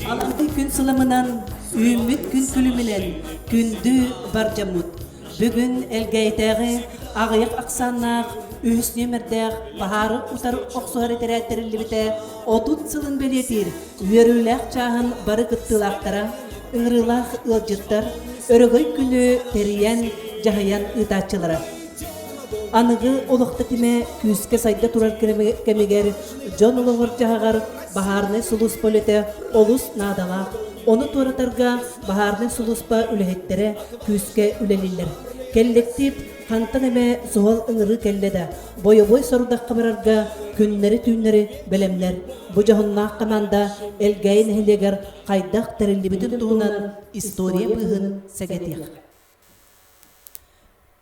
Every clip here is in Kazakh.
Alandı gün sılamından, ümit gün külümünen, gündü barcamut. Bugün elgeyteği, ağıyık aksanlar, üs nömerdäk, baharı utar oqsuhar eteretterilli bite, 30 sılın belyetir, yörülek çağın barı gıttılaqtara, ıngırılaq ılcıttar, örögöy günü teriyen, jahayan ıtaççılara. Anıgı oluqta time küske sayda turar kemiger, John Uluğur jahagar, baharne sulus polete, olus nadalaq, onu turatarga baharne suluspa ülehettere, küske üleliller. Kellektip, Kantan eme soğal ıngırı kellede, boy sorudaq kamararga, günleri tüynleri belemler, bu jahunnaaq kamanda, elgayin helegar, qaydaq terilli bütün tuğunan, istoriya bıhın segetiq.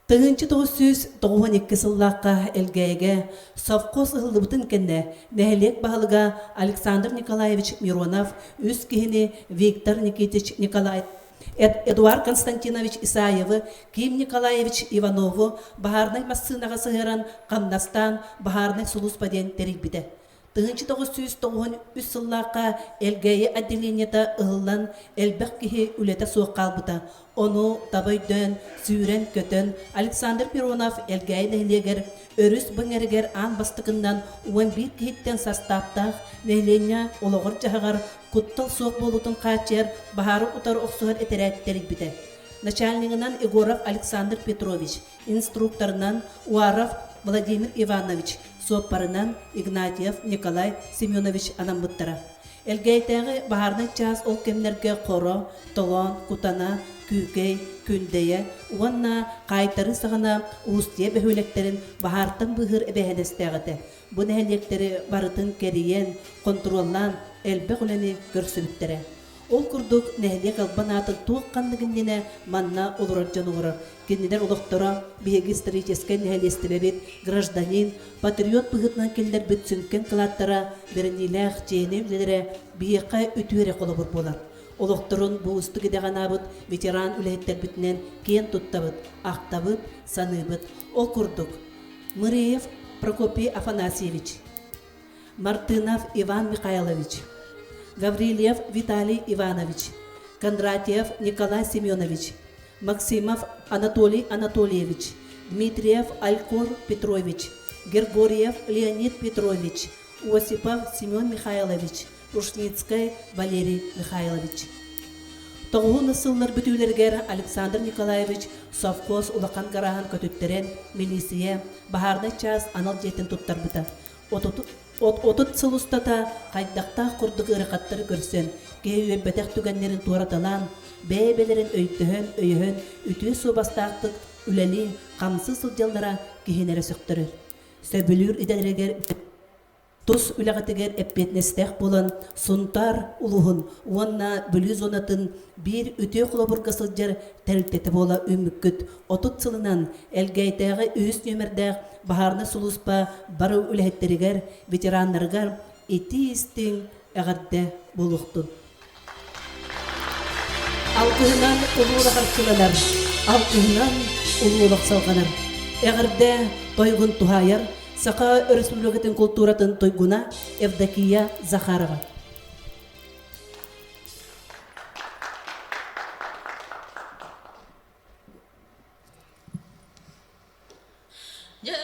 Tığınçı 992 sılлаққа elgayga, Sovkos ıhılıbıtın kenne, nehelek bahalıga Aleksandr Nikolaevich Mironov, üst kihini Viktor Nikitich Nikolay, Эдуард Константинович Исаевы, Ким Николаевич Иванову, Бахарнай массынаға сығыран Қамнастан, Бахарнай Сулуспаден терикбіді. 1993 сыллаққа элгейі отделениета ығылан элбәқ кихи үлеті суық қалбыта. Onu табайден, сүйрен көтін, Александр Миронов элгейі нәйлегер, өріс бұңерігер ан бастықындан 11 кихиттен састаптақ, нәйленя олығыр жағығар, Куттал суық болутын қачер, Бахары утар оқсуғар етерәттерік біді. Начальнигынан Егоров Александр Петрович, инструкторынан Уаров Владимир Иванович, соппарынан Игнатьев Николай Семенович анамбыттара. Элгейтәғі Бахарны час ол кемнерге қоро, толон, кутана, күкей, күндейе, уанна қайтары сағына ұстия бөхөлектерін Бахартын бұғыр әбәхенестәғіті. Бұны әлектері барытын кериен, контроллан, элбе құләні көрсібіттері. Ол күрдік нәхле қалбанатын туыққандығыннені манна олырар жануғырар. Кеннедер олықтыра бейгі историческай нәхлестібебет, гражданин, патриот бұғытнан келдер бүтсінкен қылаттара бірініләқ жейіне үлелері бейіққа үтуері қолы бұр болар. Олықтырын бұл үстігі дәғанабыт ветеран үләйттер бүтінен кен тұттабыт, ақтабыт, саныбыт. Ол күрдік Мыреев Прокопий Афанасьевич, Мартынов Иван Михайлович, Гаврилев Виталий Иванович, Кондратьев Николай Семенович, Максимов Анатолий Анатольевич, Дмитриев Алькор Петрович, Гергорьев Леонид Петрович, Осипов Семен Михайлович, Ушницкий Валерий Михайлович. Тоғуын ысыллар бүтүүлергер Александр Николаевич совхоз улақан гарахан көтүттерен милисия Бахарны час анал жетін туттар бұта. Отут сыл ұстата қайдақта құрдығы ырықаттары көрсен, кейі бәтәқ түгенлерін туараталан, бәйбелерін өйіхін, үтіе су бастақтық, үләли, қамсы сылжалдара кейінері сөқтірір. Сөбілір идәлерегер Тус үләғатығер әппетнестәқ болан, сұнтар ұлығын, уанна бүлі зонатын бір үтіе құлабырға сылжар тәрілтеті бола үміккіт. Отут сылынан әлгәйтәғі өз нөмірдәқ Бахарны сулуспа бары үләхеттерігер, ветеранларғар еті істің әғарда болуқтын. Алқығынан ұлуылық арқылалар, алқығынан ұлуылық салғанар. Әғарда тойғын тухайар, Сақа республикатын культуратын тойгуна Евдокия Захарова. Be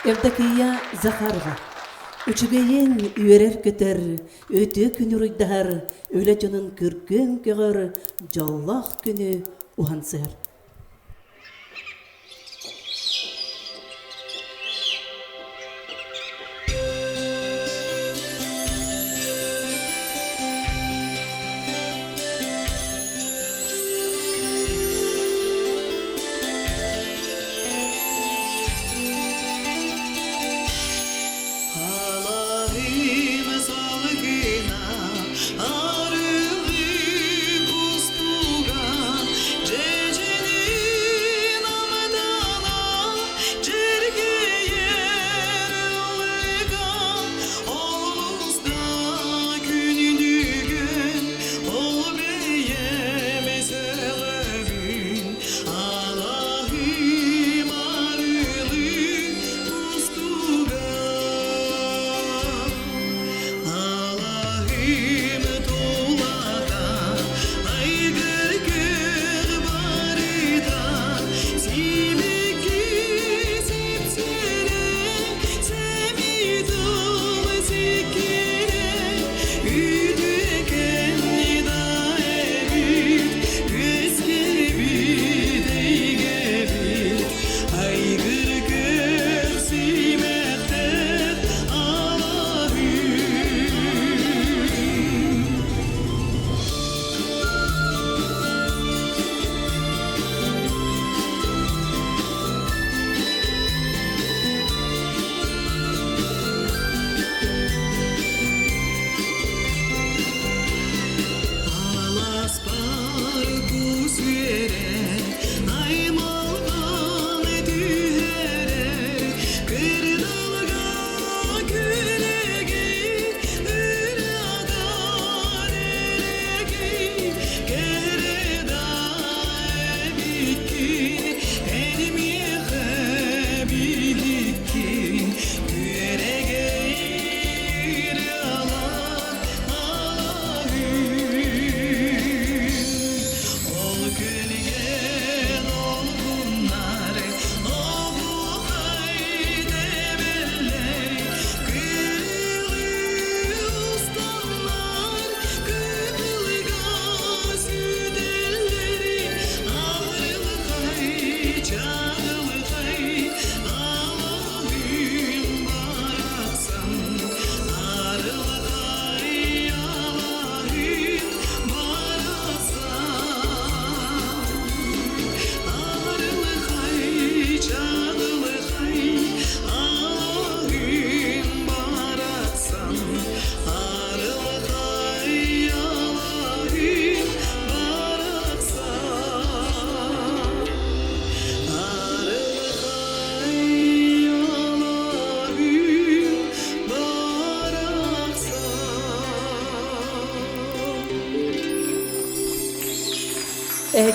Evdakiya Zaharova. Üçügeyin üyerer köter, öte günü rüydahar, öyle canın kürkün köğür, jallah günü uhansır.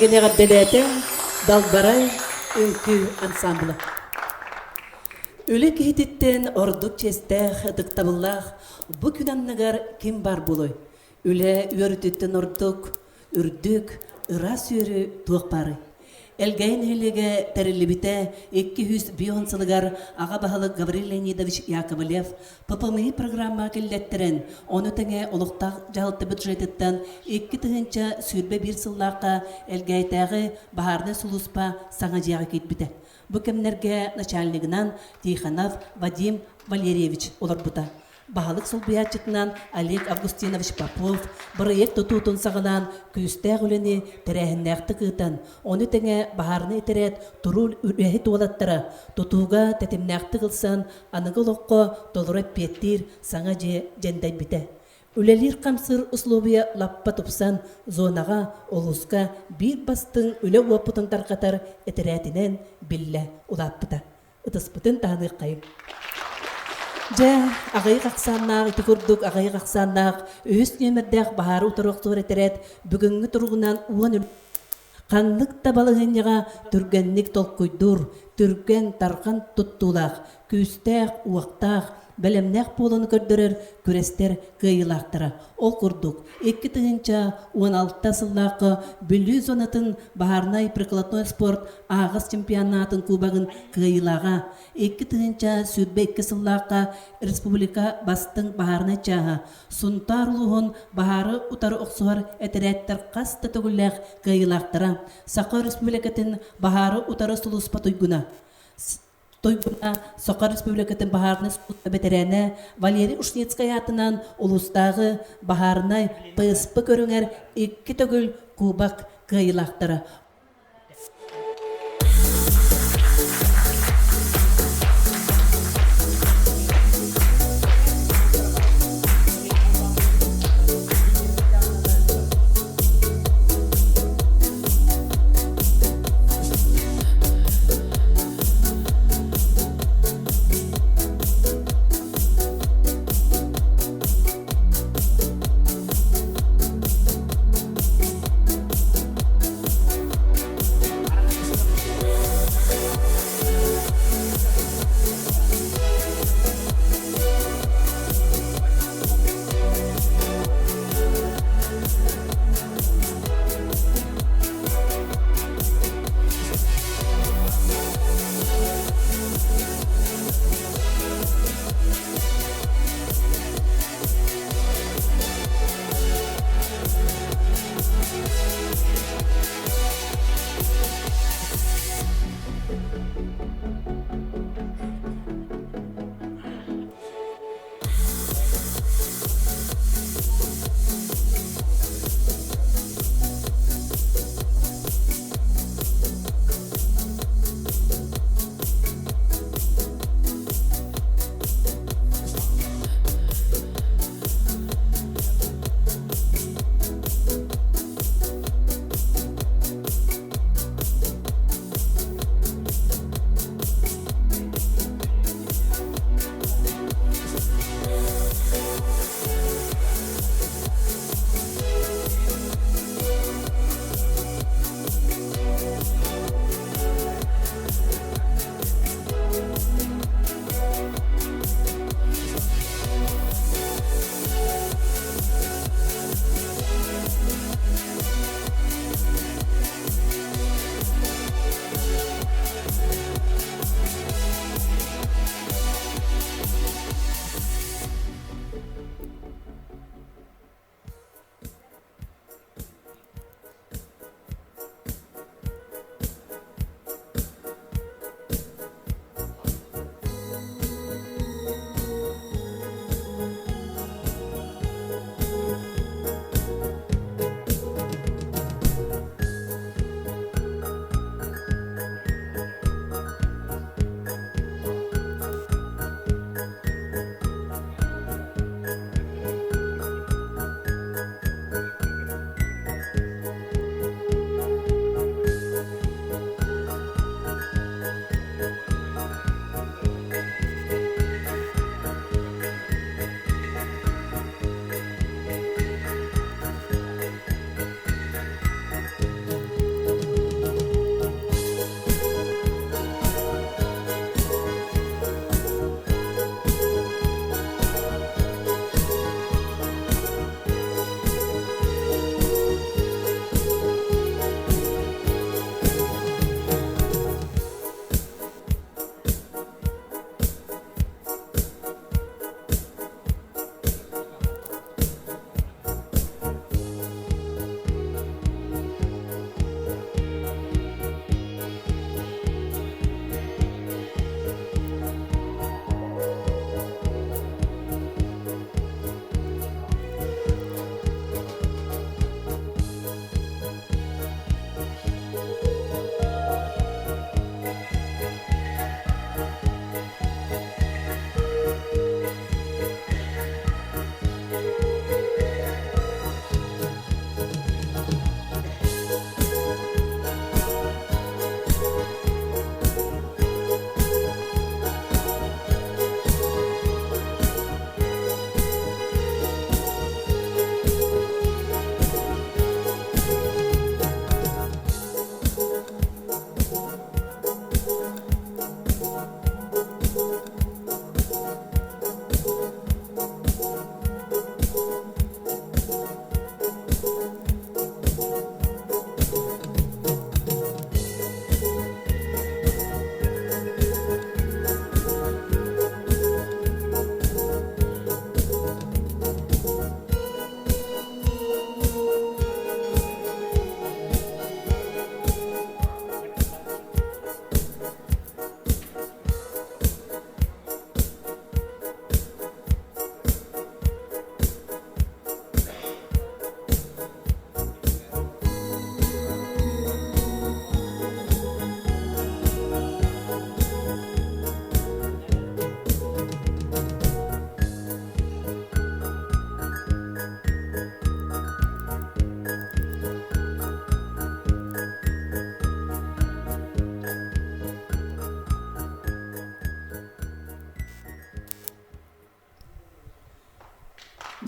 Gene gaddelete Dalbaray Ünkü ansamblı. Ölü kehititten orduk çesteh dıktabıllah bu günannagar kim bar buluy? Öle üörütütten orduk, ürdük, ıras yörü tuğpары. Elgayn helege terillibite 200 biyonsılıgar ağa bahalı Gavril Leonidovich Yakovlev PPMI programma kellettiren onu tenge oluqtaq jalıtты budjetetten 2 tığınça sürbe bir sıllaqa elgaytағы baharda suluspa sağa jağı ketbite. Bu kemlerge начальнигынан Тихонов Вадим Валерьевич олар бута. Bahalık solbiyatçıtынан Олег Августинович Попов проект tutun sağılan küstəq üleni terəhinnəqti qıtan. Onu tenge baharını eterət turul ürehi tualattıra. Tutuga tetimnəqti qılsan anıgı loqqa dolurap pettir sana jenday bite. Ülelir qamsır uslubiya lappa tupsan zonaga oluska bir bastın üle uaputun tarqatar eterətinen bille ulapputa. Itıspıtın tanı qayım. Ja, agay qaqsannaaq, iti kurduk agay qaqsannaaq, üst nömerdäq bahar uturuqtuur eteret, бүгүнгү turgunan uan qanlık tabalığınyağa türgenlik tolkuydur, türgen tarqan tuttulaq, küstək, uaqtaq, Belemnek bolunu gördürür, küresler kıyılaktırı. Ol kurduk. 2 tığınca 16 sıllıqı Büllü zonatın Baharnay Priklatnoy Sport Ağız Çempionatın kubagın kıyılağa. 2 tığınca Südbe 2 sıllıqı Respublika Bastın Baharnay çağı. Suntar uluğun Baharı utarı oqsuğar eteretler qasta tügüllek kıyılaktırı. Saqa Respublikatın Baharı utarı sulus patuyguna. Toyguna Soqa Respublikatın Baharnay Sport veterani Valeri Ушницкая атынан улустағы Baharnay PSP көріңер 2 төгіл кубак кыйлақтыры.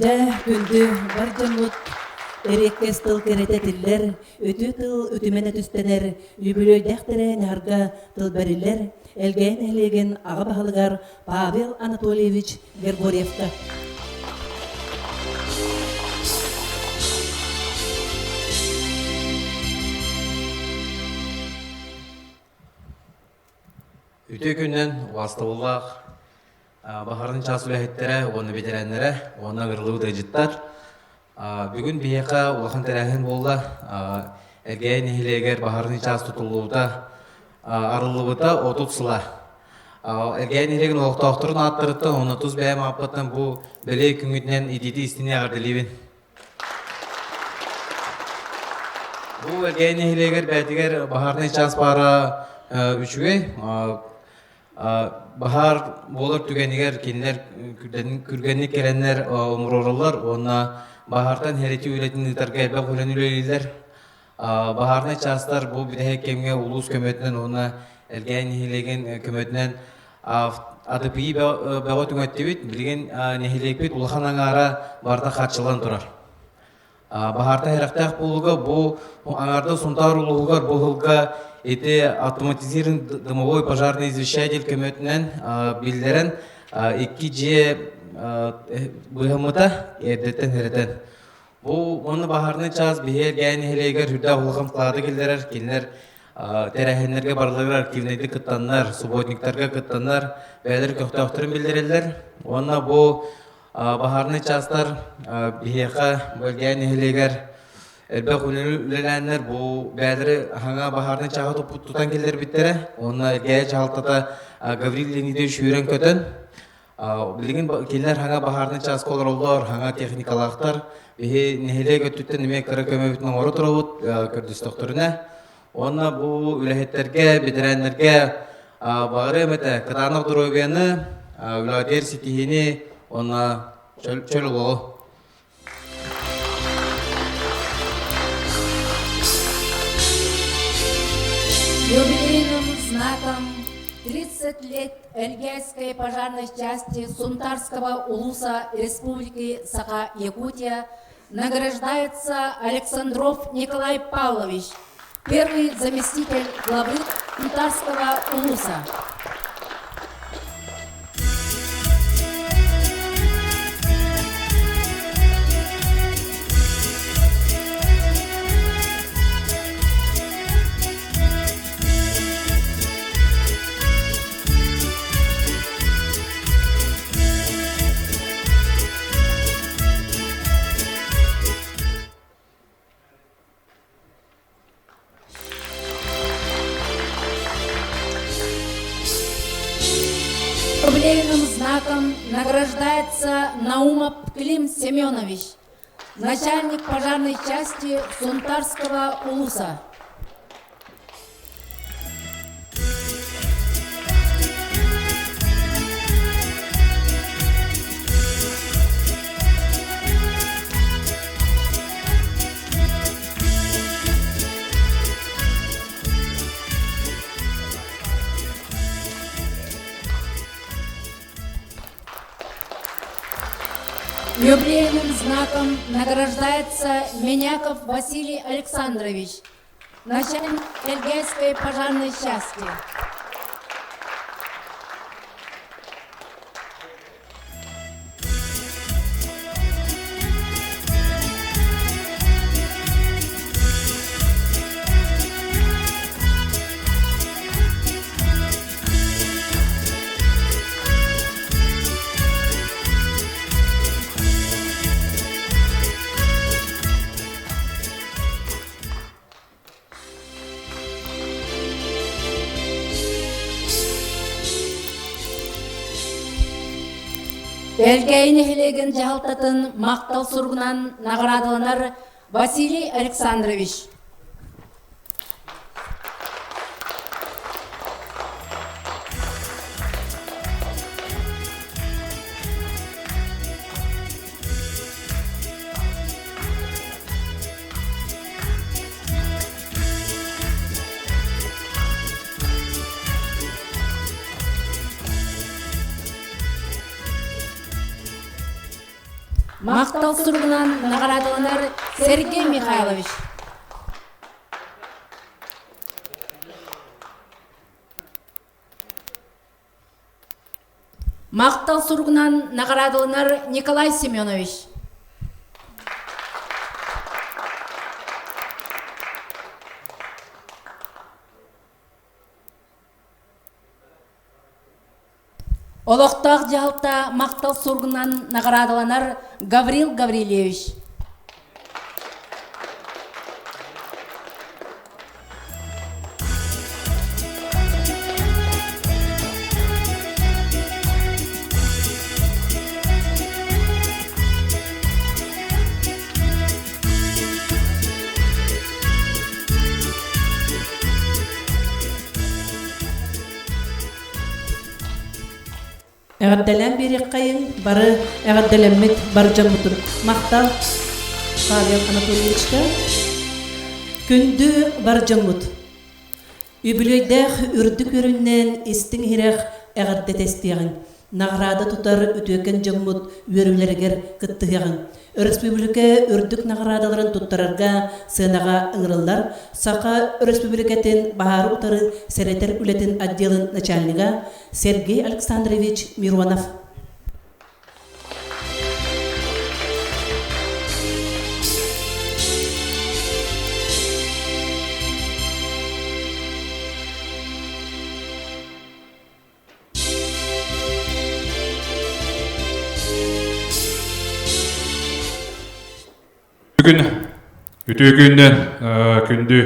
Ja gündü barcamut Erekkes tıl keretetiller, ötü tıl ötümene tüstener, übülöydähtere narga tıl beriller, elgen elegen ağa bahalıgar Pavel Anatolievich Gergorievka. Үтө күннен вастылылақ бахарын час үләхеттері, оны бетерәнлері, оны ғырлығы дайжыттар. Бүгін бейеқа улахан тәрәхін болды. Әргейін ехілегер бахарын час тұтылуыда арылуыда отут сыла. Әргейін ехілеген олықтауқтырын аттырытты, оны тұз бәйім аппаттан бұл бәлей күнгітінен идеті істіне ағырдылевін. Бұл әргейін ехілегер бәтігер бахарын час бара үшіге Bahar bolur tügenler kinler kürgenlik gelenler umururlar ona bahardan hereti üretin targelbe hulenüler baharna çastar bu bir de kemge ulus kömetinden ona elgen hilegen kömetinden adı piyi bağa tügettivit bilgen nehilekbit ulhanan ara barda kaçılan durar baharda heraqtaq buluga bu anarda suntar ulugar bu hılga это автоматизированный дымовой пожарный извещатель көмөтүнөн билдирен 2G быгымыта эрдеттен херетен. Бу оны бахарны час бихер гәйни хелегер хүрдә улгам кылады килдерер, кинлер терәһеннәргә барлыгы активныйды кыттаннар, субботниктарга кыттаннар, бәдер көктөктөрүн билдирелер. Оны бу бахарны частар бихерга бөлгәйни хелегер Elbette kullanılanlar bu belirli hangi bahardan çağatı tutan gelir bittere. Onlar geç haltada Gavril'in de şüren kötün. Bilgin keller hangi bahardan çağız kolorlar, hangi teknikalaklar. Bihi nehile götütten neme kara kömürtün oru turut Kürdüz doktoruna. Onlar bu ülahitlerge, bitirenlerge bağırı mete kıtanık duruyanı, ulader sitihini ona çöl olu. Юбилейным знаком 30 лет Эльгайской пожарной части Сунтарского улуса Республики Саха-Якутия награждается Александров Николай Павлович, первый заместитель главы Сунтарского улуса. Юбилейным знаком награждается Наумов Клим Семенович, начальник пожарной части Сунтарского улуса. Юбилейным знаком награждается Меняков Василий Александрович, начальник Эльгайской пожарной части. Элгейни хелеген жалтатын мактал сургунан наградаланар Василий Александрович. Мактал суругунан наградаланар Сергей Михайлович. Мактал суругунан наградаланар Николай Семенович. Олоқтақ жалта мақтал сургунан наградаланар Гаврил Гаврилевич. Әғаддәлән бері қайын, бары әғаддәләммет бар жамбутын. Мақтал Павел Анатольевичка күнді бар жамбут. Үбілөйдәқ үрді көріннен істің хирәқ әғадді тестияғын. Нағрады тұтар өтөкен жамбут өрілергер күттіғын. Республика үрдік нағрадаларын тұттарарға сынаға ыңырылар. Сақа республикатын бағар ұтары сәретер үлетін отделын начальниға Сергей Александрович Миронов. Бүгін үтігінен күнді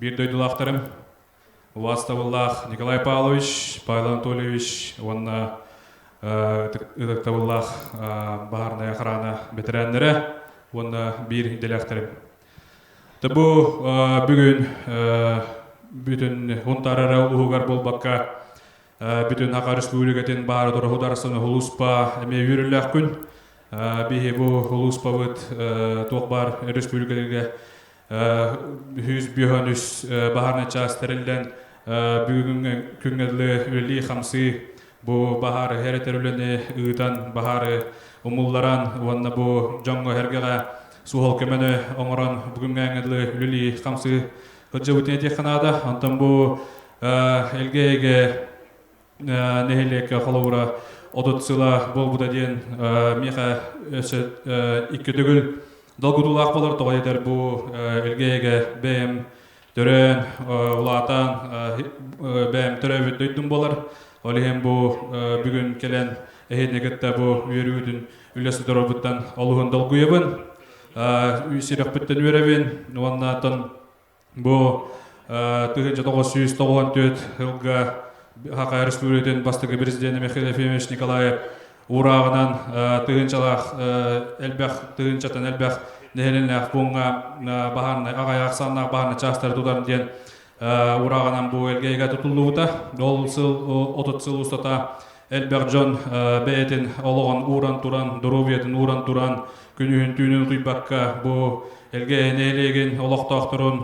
бір дөйділақтарым Уаставуллах Николай Павлович, Павел Анатольевич, онна Ыдықтавуллах бағарная охрана ветеранлары, онна бір делақтарым. Табу бүгін бүтін ұнтарары ұғығар болбаққа бүтін Ақа Республикатын бағары тұры ұдарсыны ұлыспа әме үйірілік күн. Биһи бу улуспабыт тоқбар республикаларга хүз бүйөнүс баһарна частырылдан бүгүн күнгөдлү үлли хамсы бу баһар херетерүлене ыытан баһары умулларан уанна бу жоңго хергега суол кемене оңорон бүгүнгө үлли хамсы хөджөбүтне теханада антан бу элгеге нехелек холовра Одотсыла болбуда ден меха икки түгіл долгудулақ болар тоғайдар бұ үлгейге бәйім түрен ұлатан бәйім түрәвет дөйдің болар. Олеген бұ бүгін келен әйетнегетті бұ үйерудін үлесі дұрабыттан олығын долгуебін. Үйсірек біттен үйеревен, оңнатын бұ 1994 жылға Ақа Республикатын бастығы президенті Михаил Ефимович Николаев урағынан тығынчатын әлбәқ нәхеленәқ бұңға бағаны ағай ақсанына бағаны частар тұтарын ден урағынан бұл әлгейге тұтылуыда. Ол отыт сыл ұстата әлбәқ жон бәйетін олығын уран туран, дұрубиетін уран туран, күнігін түйінін тұйбаққа бұл әлгей нәхелеген олықтақ тұрын,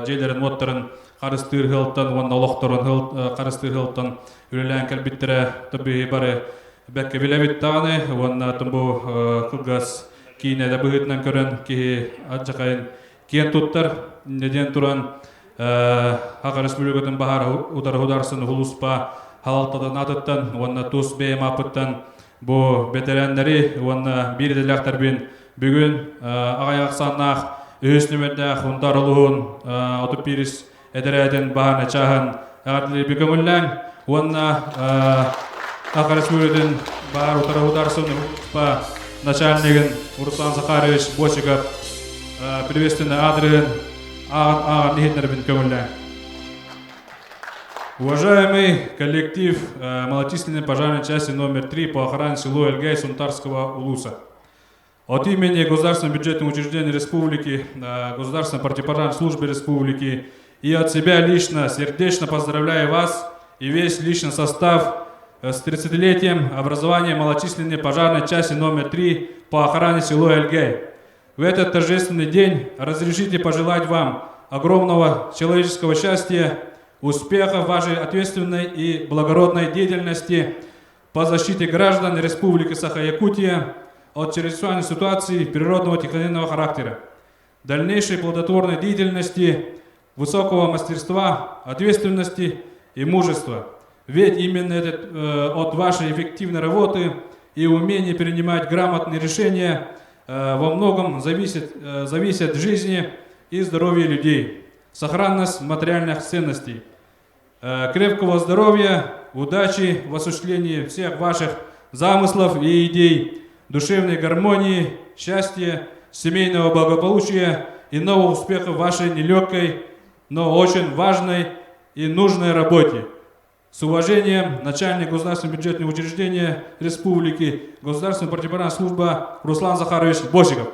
жейлерін оттырын Қарыстыр ғылттан, онна олықтырын қарыстыр ғылттан үрелән кәлбіттірі тұбі бары бәкке біләбіттағаны, онна тұмбу қылғас кейіне дә бұғытынан көрін кейі атжақайын кен тұттар, неден тұран Ақа Республикатын бағар ұдар-ұдарсын ұлыспа халалтадан атыттан, онна тұс бейім апыттан бұ ветеранлары, онна бір деляқтарбен бүгін ағай ақсаннақ өсінімендәқ ұндар ұлығын отып біріс Эдерәден бағаны чағын ағардылы бекөміллән, онна Ақа Республикатын бағар ұтар-ұдарсын ұлыспа начальнигин Руслан Захарович Босиков приветственный адрес ағын нехетнербін көміллән. Уважаемый коллектив малочисленной пожарной части номер 3 по охране село Эльгай Сунтарского улуса. От имени Государственного бюджетного учреждения Республики, Государственной противопожарной службы Республики и от себя лично сердечно поздравляю вас и весь личный состав с 30-летием образования малочисленной пожарной части номер 3 по охране село Эльгай. В этот торжественный день разрешите пожелать вам огромного человеческого счастья, успеха в вашей ответственной и благородной деятельности по защите граждан Республики Саха-Якутия от чрезвычайной ситуации природного техногенного характера, дальнейшей плодотворной деятельности, высокого мастерства, ответственности и мужества. Ведь именно от вашей эффективной работы и умения принимать грамотные решения во многом зависят жизни и здоровье людей, сохранность материальных ценностей, крепкого здоровья, удачи в осуществлении всех ваших замыслов и идей, душевной гармонии, счастья, семейного благополучия и нового успеха в вашей нелегкой, но очень важной и нужной работе. С уважением, начальник государственного бюджетного учреждения Республики, Государственная противопожарная служба Руслан Захарович Босиков.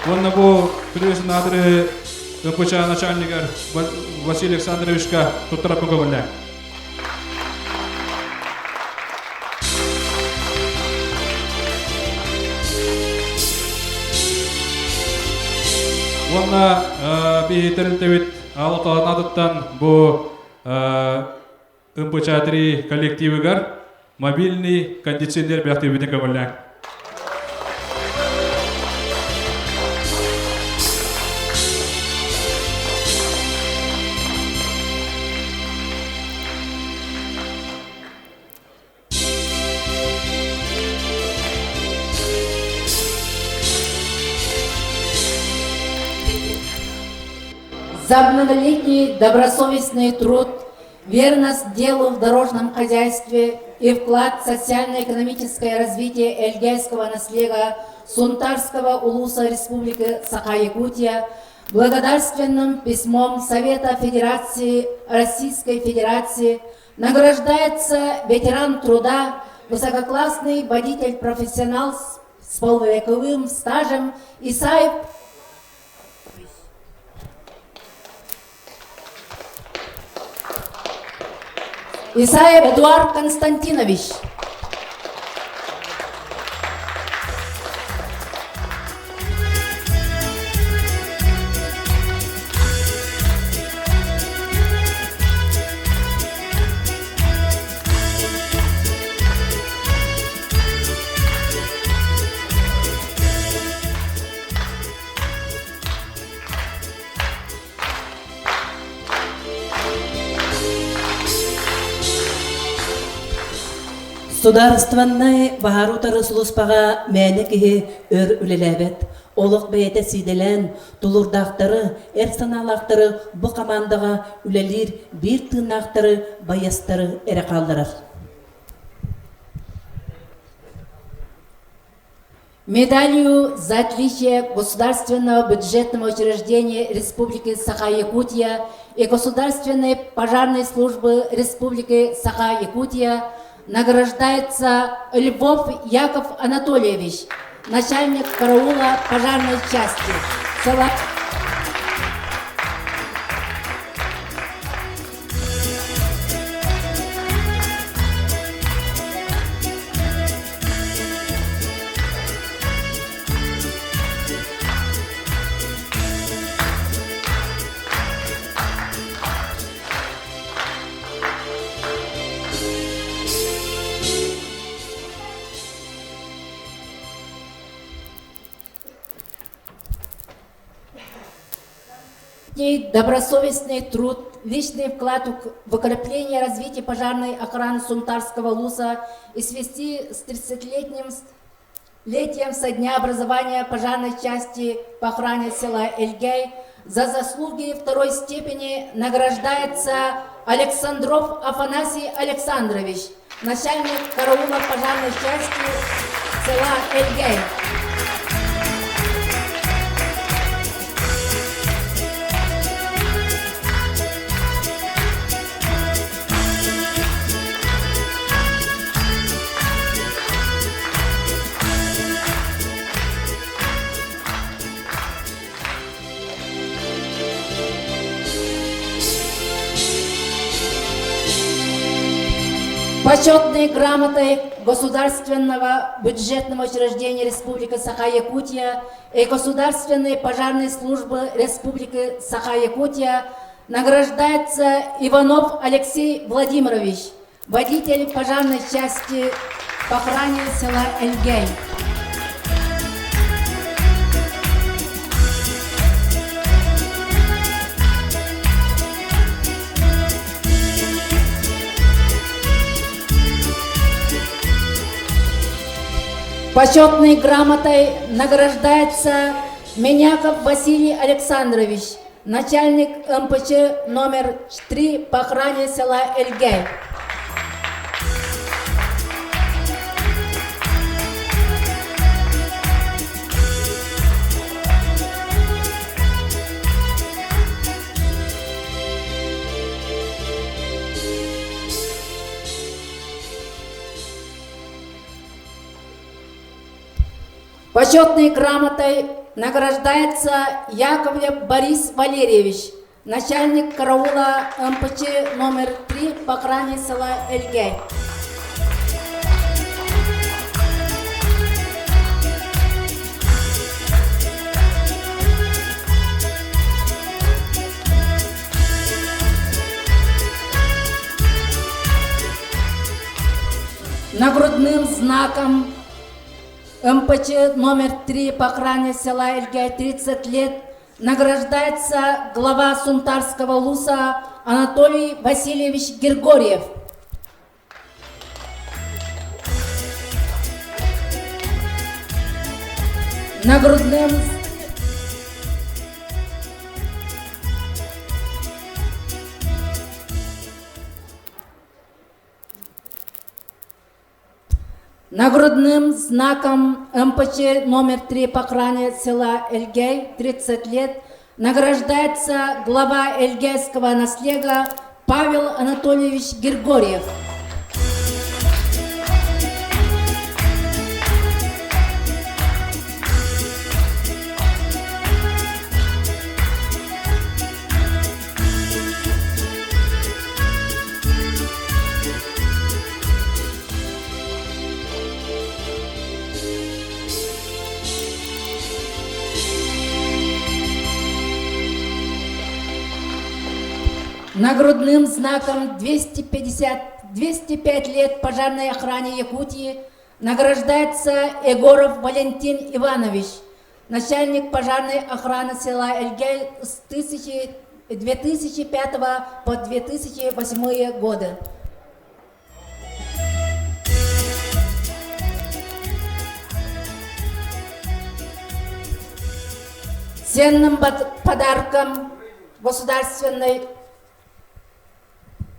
Онна бу привезен адры МПЧ начальника Василий Александровичка Туттарапуговля. Онна бейтерилтевит Алталанадыттан бу МПЧ-3 коллективыгар мобильный кондиционер бяхтыбитин кабыллян. За многолетний добросовестный труд, верность делу в дорожном хозяйстве и вклад в социально-экономическое развитие эльгайского наследия Сунтарского улуса Республики Саха-Якутия благодарственным письмом Совета Федерации Российской Федерации награждается ветеран труда, высококлассный водитель-профессионал с полувековым стажем Исаев Эдуард Константинович. Сударстваннай бахарутары сулуспаға мәні кеге өр үлеләбет. Олық бәйті сиделен, тулурдақтары, әрсаналақтары бұ командаға үлелер бір тынақтары, баястары әрі қалдырар. Медалью за отличие Государственного бюджетного учреждения Республики Саха-Якутия и Государственной пожарной службы Республики Саха-Якутия награждается Львов Яков Анатольевич, начальник караула пожарной части села. Добросовестный труд, личный вклад в укрепление и развитие пожарной охраны Сунтарского улуса и свести с 30-летием со дня образования пожарной части по охране села Эльгай за заслуги второй степени награждается Александров Афанасий Александрович, начальник караула пожарной части села Эльгай. Почетной грамотой Государственного бюджетного учреждения Республики Саха-Якутия и Государственной пожарной службы Республики Саха-Якутия награждается Иванов Алексей Владимирович, водитель пожарной части по охране села Эльгей. Почетной грамотой награждается Меняков Василий Александрович, начальник МПЧ номер 3 по охране села Эльгей. Почетной грамотой награждается Яковлев Борис Валерьевич, начальник караула МПЧ номер 3 по охране села Эльгей. Нагрудным знаком МПЧ номер 3 по охране села Эльгей 30 лет награждается глава Сунтарского ЛУСа Анатолий Васильевич Григорьев. Нагрудным знаком МПЧ номер 3 по охране села Эльгей 30 лет награждается глава Эльгейского наслега Павел Анатольевич Григорьев. Нагрудным знаком 205 лет пожарной охране Якутии награждается Егоров Валентин Иванович, начальник пожарной охраны села Эльгей с 2005 по 2008 годы. Ценным подарком государственной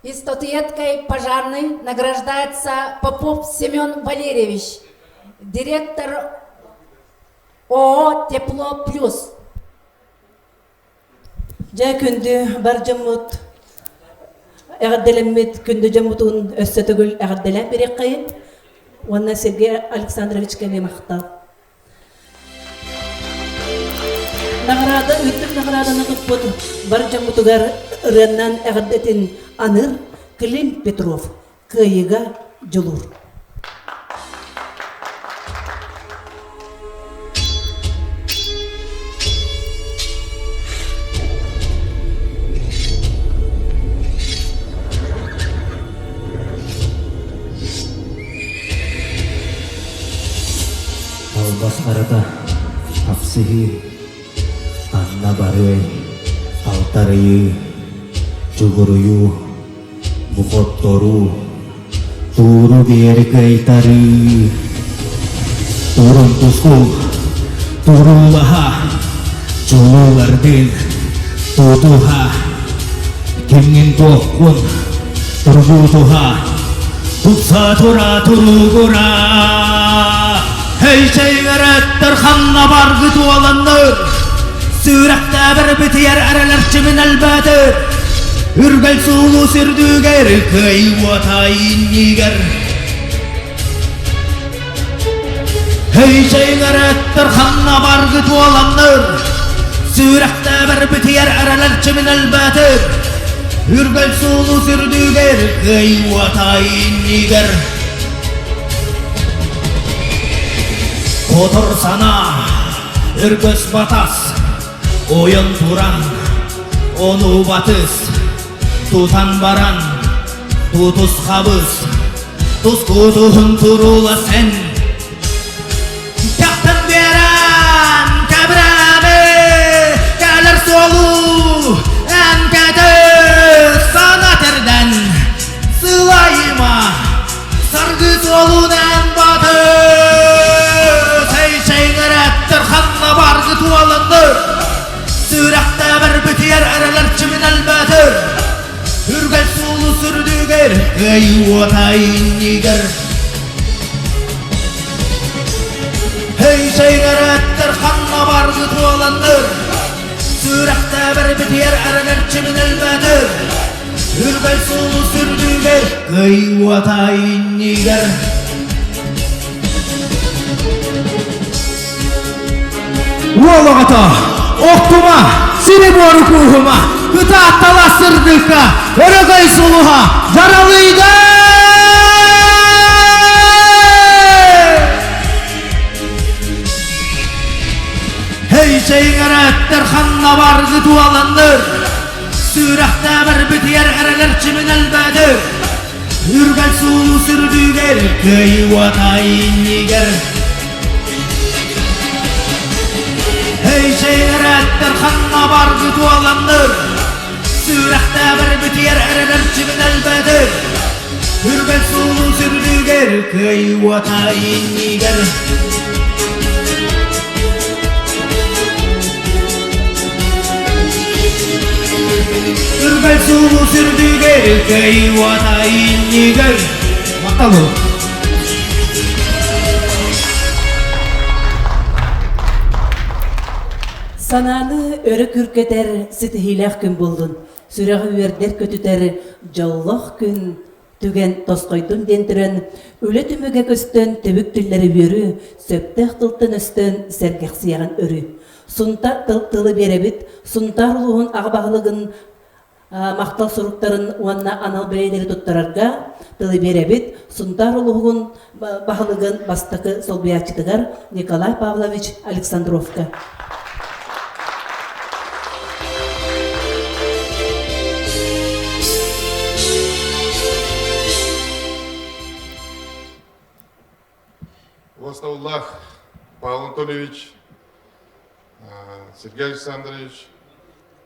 и статуэткой пожарной награждается Попов Семен Валерьевич, директор ООО «Тепло Плюс». Жа күнді бар жамут әғадделеммет күнді жамутун өссөтігіл әғадделен берек қайын. Онна Сергей Александрович кәне мақтал. Награда, үттік награданы құтпыд бар жамутугар ұряннан әғаддетін Аныр Клим Петров, кайыга жылур. Albas arata, hapsihi, anna barwe, altariyi, cuguruyu, bukottoru, turu biar kaitari, turun tusku, turu laha, culu gardin, tutuha, kingin kokun, turbutuha, tutsa tura turugura. Hey şeygaret terhanna bargıtu alanlar, sürekte bir bitiyer aralarçı min elbette. Ürgel sulu sürdüger, kıy vatayın yiger. Hey şeygaret terhanna bargıtu alanlar, sürekte bir bitiyer aralarçı min elbette. Ürgel sulu sürdüger, kıy vatayın yiger. Kotor sana, ürgöz batas, oyun turan, onu batız, tutan baran, tutus kabız, Tuzkutuğun turula sen Taktın veren kabrami Gelir solu en kötü sana terden Sılayma sargı solun en batı Seyşeğin ettir kanla bargı tuvalındır Sürekte bir bitiyer aralar çimin elbettir Hürgel sulu sürdüger Eyvatayın niger Hey şeyler ettir kanla bargı tuvalandır Sürekte bir bitiyer aralar çimin elbettir Hürgel sulu sürdüger Eyvatayın niger Vologata, oktuma, seni boru kuhuma Hıta attala sırdıka, örgay suluha, zaralıydı Hey şeyin erettir, kanla bargı tuvalandır Sürekte bir bitiyer ereler çimin elbedir Hürgel sulu sürdüger, köy vatayın niger Hey şeyler ettir kanla bargı tuvalandır Sürekte bir bitiyer ereler çimin elbedir Hürgel sulu sürdüger köy vatayın niger Hürgel sulu sürdüger köy vatayın niger Makalı Sananı örü kürketer sitihilek gün buldun. Süreği verder kötüter jallах gün tügen toskoydun dentiren. Öle tümöge köstön tebük dilleri börü. Söpteх tıltın üstön sergex siyagan örü. Suntar tıltılı berebit. Suntar uluğun ağbağlığın maqtal suruktарын uanna anal bireyleri tuttararga tılı berebit. Suntar uluğun bağlığın bastakı solbiyatçıdıgar Nikolay Pavlovich Alexandrovka. Властауллах Павел Анатольевич, Сергей Александрович,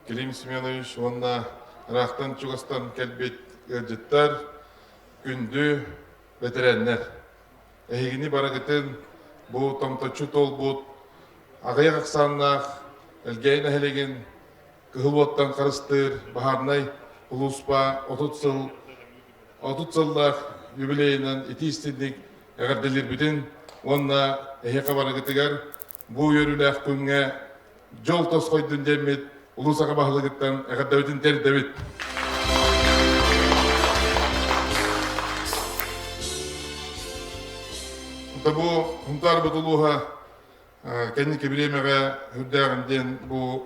Клим Семенович, онна Рахтан Чугастан келбет ыржыттар, күндү ветереннер. Эгини барагытын бу томточу толбут, агаяк аксаннах, элгейн эхелеген, кыхылуаттан карыстыр, бахарнай, улуспа, 30 жылдах юбилейнен итистинник эгерделер бүтін, онна эхеқа барагытыгар, бу йөрүлэх күнгө жол тосқойдун демет, улусаға бағылығыттан эгердебитин тердебит. Бу хунтар бутулуха кенни кебиремеге хүрдәгенден бу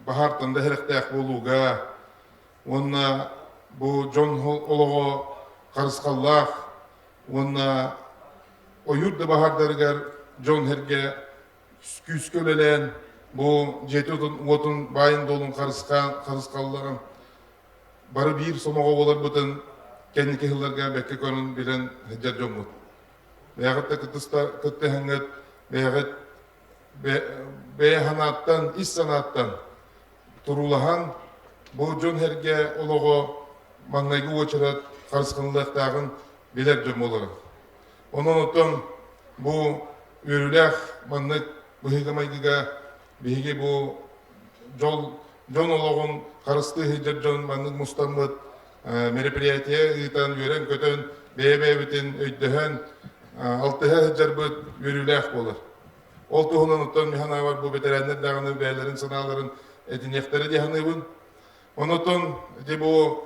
бахартан дәһрәктәк булуга, онна бу жон олого карыскаллах, онна oyurda bahardarıgar John Herge küskölelen bu jetotun bayın dolun karıskalların barı bir somağa olur butun kendi kehillerge bekke konun bilen heccar jomut. Beyahatta kıttı hangat beyahat beyahanattan, iş sanattan turulahan bu John Herge ologo mangaygu uçarat karıskanlıktağın biler jomulları. Onun için bu ürülük manlık bu hikamaygiga bihi bu John oloğun karıstığı hicret John manlık mustamıt meripiyatiye itan yören kötön beye bitin öydühen altıha hicret bu ürülük olur. Oltu onun için mihana var bu veteranlar dağının beylerin sanaların etinekleri dihanıbın. Onun için bu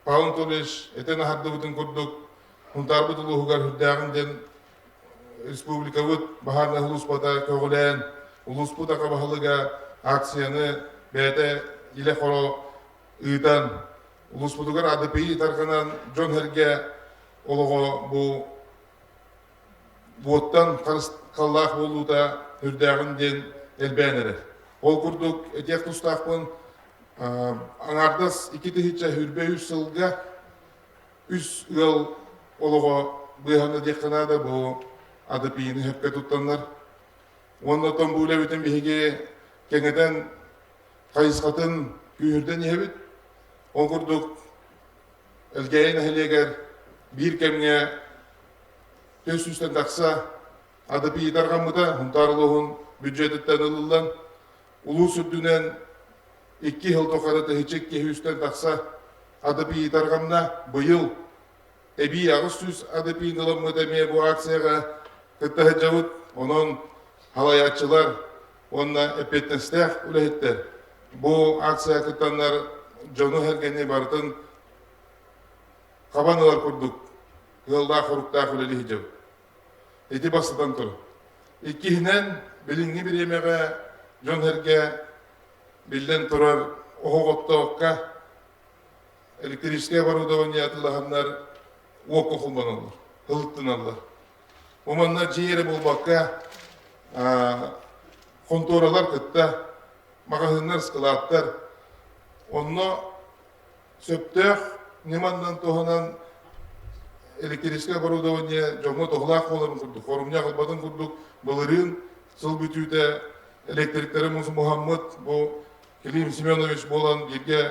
Paun Tuliş eten hardı bütün kurduk Huntar butulu hugar hüddağından Respublika Vut, Baharna Huluspata Köğülen, Huluspata Kabahalıga aksiyanı beyte ile koro ııtan Huluspatugar adı peyi tarkanan John Herge oluğu bu Vottan kallak bolu da hüddağından elbeğenere. Ol kurduk etek tustaqpın Anardas iki tihitçe hürbe yüz sılga üs yıl oluğu bıyağını dekana da bu adı piyini hepke tuttanlar. Ondan ton bu leviten bihige kengeden kayıskatın gühürden yehebit. On kurduk elgeyin ahiliyeger bir kemge töz üstten taksa adı piyi targamıda huntarlığın büdjetetten ılıldan ulu sürdünen 2 yıl tokarı tehicek kehi üstten taksa adı piyi targamda bu yıl ebi Ağustos adı piyi ılımı demeye bu aksiyaya kıttahı cavut onun halayatçılar onunla epetnesler ulehitler. Bu aksiyaya kıttanlar Jonu hergeni barıtın kabanılar kurduk. Yılda kurukta kuleli hicab. Eti basıdan tur. İkkihinen bilingi bir yemeğe Jon herge bilden turar oğotta okka elektriske baruda oynayatılahanlar ok okulman olur. Hılıttın Allah. Omanlar ciğeri bulmakka kontoralar kıtta magazинler sıkılatlar. Onu söptök nimandan tohanan elektriske оборудование жоңго тоғлақ қоларын құрдық. Хорумня қылбадын құрдық. Бұлырын сыл бүтуде электриктері мұсы Мұхаммад, бұл Келим Семенович болан бірге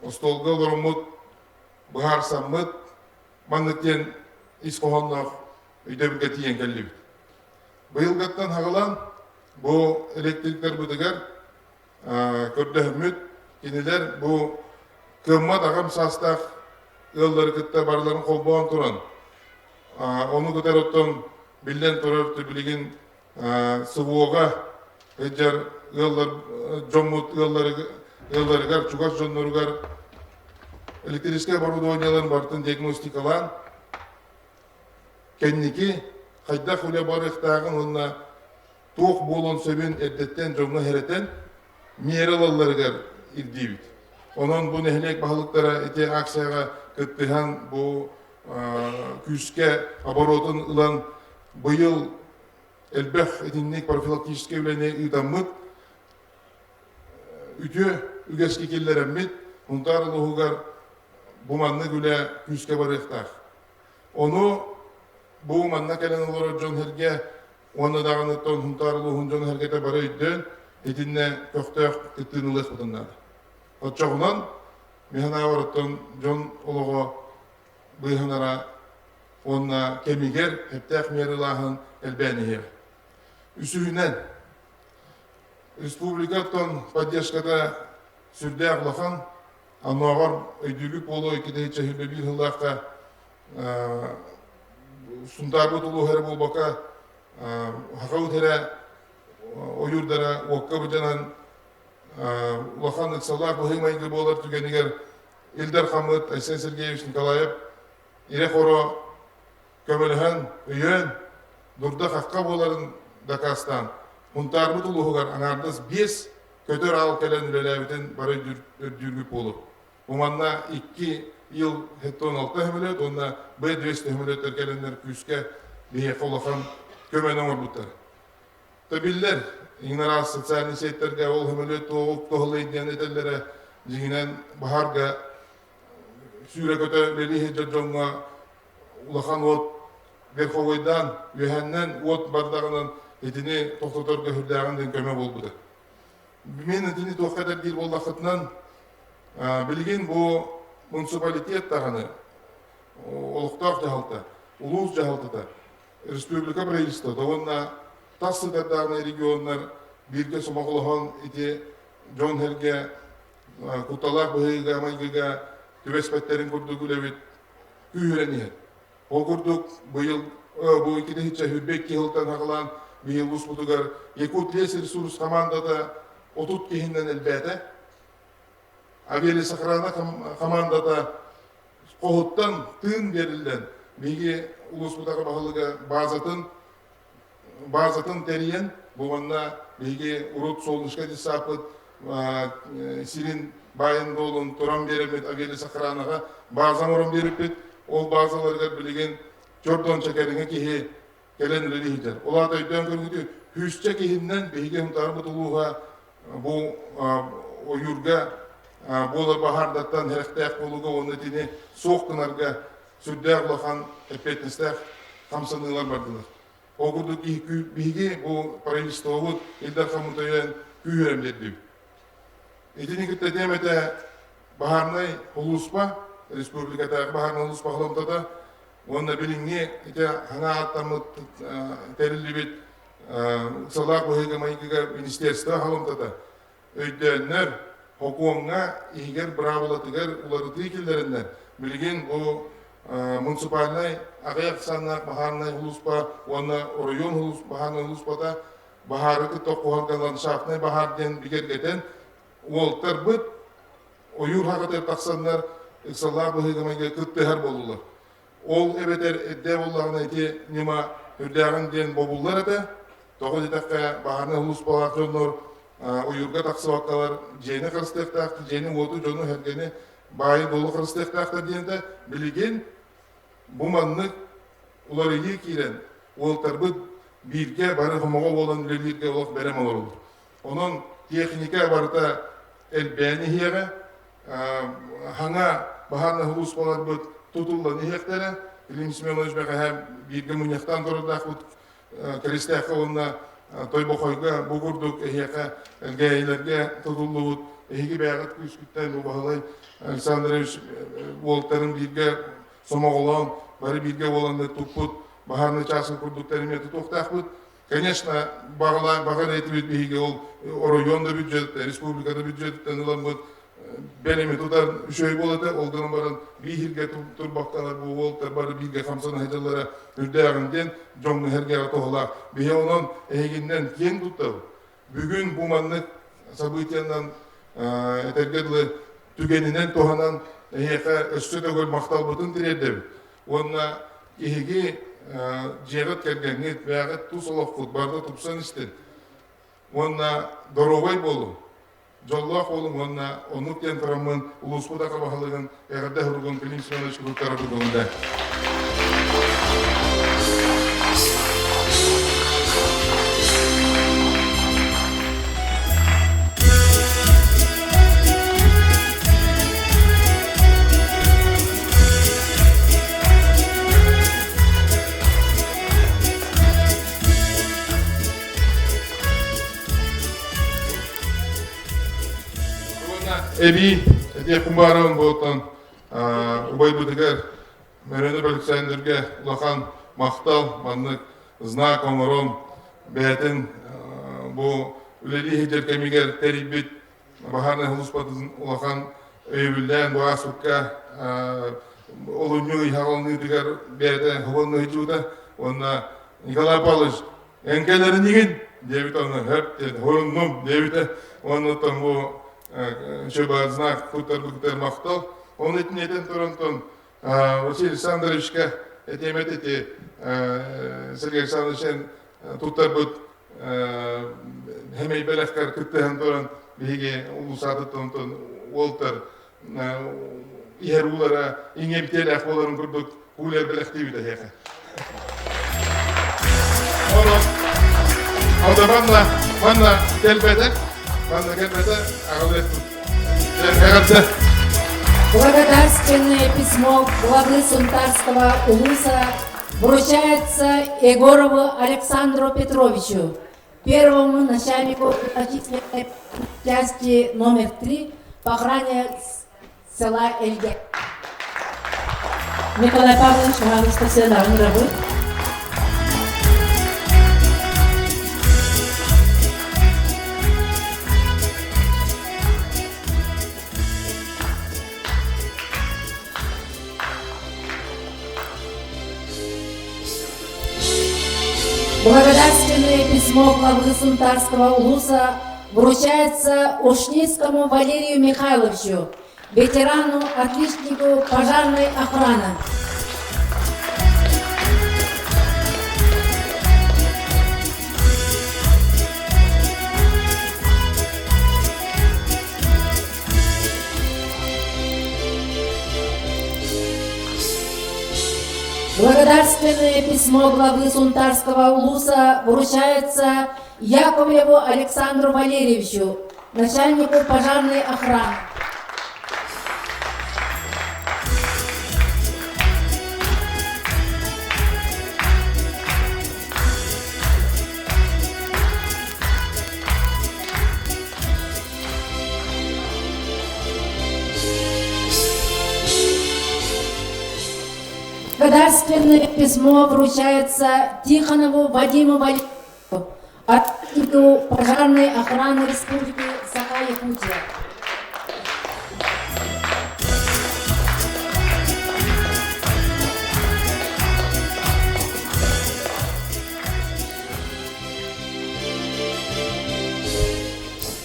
столға оларымыд, бұғар саммыд, маннықтен ис қоғаннақ үйде бірге тиен кәлі біт. Бұйылғаттан хағылан бұл электриктер бұдығар көрді хүміт, кенелер бұл кыммат ағам састақ ыллары кытта барларын қолбуан туран. Оны көтер оттон билден турар түбілеген сывуға эджар ыллар жоммут ылларыгар чугаш жонноругар электрическое оборудованияларын бартын диагностикалан кенники хайда хуле барықтағын онна тоқ болон сөбін эрдеттен жомна херетен миералаларыгар ирдибит. Onun bu nehlek bahalıklara ete aksaya kıttıhan bu küske abarotun ılan bu yıl elbэх edinlik profilaktiske ülene ıdamıt ütü ügeski killeremmit huntar luhugar bu manna güle küske barıqtaq. Onu bu manna kelen olarak Jon herge onu dağınıttan huntar luhun Jon hergete barı üddön etinne köktök kıttığınılıq butunlar. Отчоғынан, механа барыттан Жон олығы бұйханара онна кемигер, хептәқ мерилахын әлбәнігер. Үсігінен, республикаттан поддержкада сүрде ағлақан, ануағар өйділік болу екеде чәхілбе бір ғылаққа сұнтарбы тұлу әрі болбақа хақау тәрі ойырдара оққа бұжанан Улахан ыксалар бұхимайғы болар түгенігер Илдар Хамыд, Айсен Сергеевич Николаев, Ире Хоро, көміліған үйен, дұрда қаққа боларын Дакастан. Мұнтармы тұлығығар аңардыз 5 көтер ал кәлен үлеләуітін бары дүргіп болу. Уманна 2 yıl hette 16 hümület, onda B200 hümületler gelenler küske bihe kolağın kömen olur butar. Tabiller, İnara sosyal nisiyetlerge ol hümület oğuk toğulu ediyen edellere jiginen baharga süre köte beli hecet jonga ulağan ot Verhovoydan, Yühenden ot bardağının etini toxtotorga hürdağından köme bolbudu. Men etini toxtada bir bollaqıtынан bilgin bu municipalitet tağını олықтақ жағалты, улус жағалтыда, республика правительства, довольно тассыдардағына региондар бірге сомағылыған ете Жон Херге куталақ бұғыға, майғыға төбеспеттерін күрдік үләбет күйірені. Ол күрдік бұйыл, бұл екіде хитча хүрбек кейілтен ағылан бұйыл ұс бұдығар Якут лес ресурс командада отут кейіннен әлбәді. Авели Сахрана командада Qoğuttan tığın verilden, begi ulusbudağı bağlıga bazatın teriyen, bu anna begi urut solnuşka disapıt, sirin bayında olun, turan veremet Aveli Sahranaga, bazam oran veripet, ol bazalarga bilegen Jordan çekerine kehe gelen relihler. Ola da ödden görüntü, hüsçe kehinden begi hımtarı butuluğa bu o yurga Bolar bahardattan heriktek boluga onu etini soğuktanarga сүрдәк улахан эппетнестәк хамсанылар бардылар. Огурдук биги бу правительство Илдар Хамутаян күйөрөмдерди. Этини китте демете бахарнай хулуспа республикада бахарнай хулуспа холомтада онда билиңне ите хана аттамыт терилибит салак бохига майгига министерство холомтада өйдөннөр хокуңга игер браволатыгер улары тикилдеринен билген бу муниципальный агаяк саннак бахарнай хулуспа онна район хулус бахарнай хулуспада бахары кытокуган ландшафтный бахарден бигергетен олтар бит ойур хакатер таксаннар иксаллар быгымайга кыттыхар болулар. Ол эбетер эдде болларына эти нема үрдәгән ден бобуллар эте. Тогы дитәккә бахарны хулус балакыннор ойурга таксыбаккалар жени кырстыктак, жени оту жону хергени бай болу кырстыктак дигәндә билген бу манны улар ие кирен. Олтар бит бирге бары хомого болан лелирге олак берем алар. Onun техника барта элбәне хиеге хана бахарны хулус балар бит тутулла нихектере Илим Семенович бәгә һәм бирге муньяктан торда хут кристәк онна той бохойга бугурдук eheka elgeйлерге тутуллут эһиге бәгәт күскүттән бу баһалай Александрович Волтерин бирге сомоголан бары бирге боланда тупут бахарны часын курдуктарыме тутуктакбыт. Конечно, баға этибит биһиге ол районда бюджет, республикада бюджеттен ыламбыт бенеме тутар үшөй болаты, олдан баран бихирге турбакталар бу Волтер бары бирге хамсаны хайдалара үрдәгенден жоңны хергеге тоғыла. Бихе онон эгинден кен туттау. Бүгүн бу манны событиянан этергедлы түгенинен тоғанан эхе өссө төгөл мактал бутын тирердебит. Онна кихиги жегет кергенет бәгет тусолок футбарда тупсан истен. Онна доровой болу. Жоллах болу онна онуктен тарамын улуспуда кабахалыгын эгерде хургун Илим Семенович куртары бүгүндө. Эби, эти кумбаран болтан, убай будыгар, Мөрөнөр Александрге улахан мактал, маннык знак онорон, бәтін бу үлели хеджер кемигер терибит, бахарны хулуспатын улахан өйбілден бу асукка, олуню ихалны дигер бәтін хованны хеджуда, онна Николай Павлович, энкелері неген? Дебит оны хөп, хоннум, дебит, оны там бу шөба знак кутар мақтал. Он этнетен турантон Василий Александровичка этемет эти Сергей Александровичен туттар бут хемей белахкар кыттыхан туран биге улусаты тонтон Волтер ихер улара иңе бител ахболарын курдук улер белахти биде хека. Оно манна телбедек Благодарственное письмо главы Сунтарского улуса вручается Егорову Александру Петровичу, первому начальнику значительной части номер 3 по охране села Эльге. Николай Павлович, вам стационарный работ. Благодарственное письмо главы Сунтарского улуса вручается Ушницкому Валерию Михайловичу, ветерану, отличнику пожарной охраны. Благодарственное письмо главы Сунтарского улуса вручается Яковлеву Александру Валерьевичу, начальнику пожарной охраны. Благодарственное письмо вручается Тихонову Вадиму Валерьевичу от пожарной охраны Республики Саха-Якутия.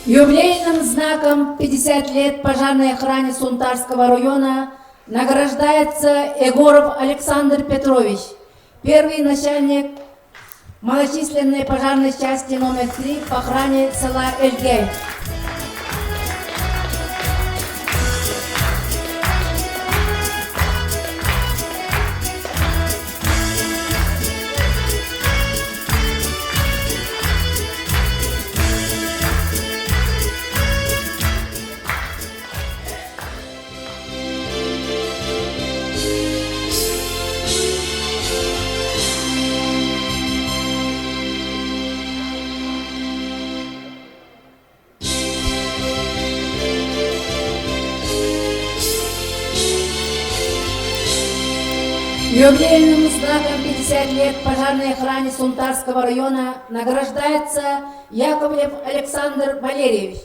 Юбилейным знаком 50 лет пожарной охране Сунтарского района награждается Егоров Александр Петрович, первый начальник малочисленной пожарной части номер 3 по охране села Эльгей. Юбилейным знаком 50 лет пожарной охране Сунтарского района награждается Яковлев Александр Валерьевич.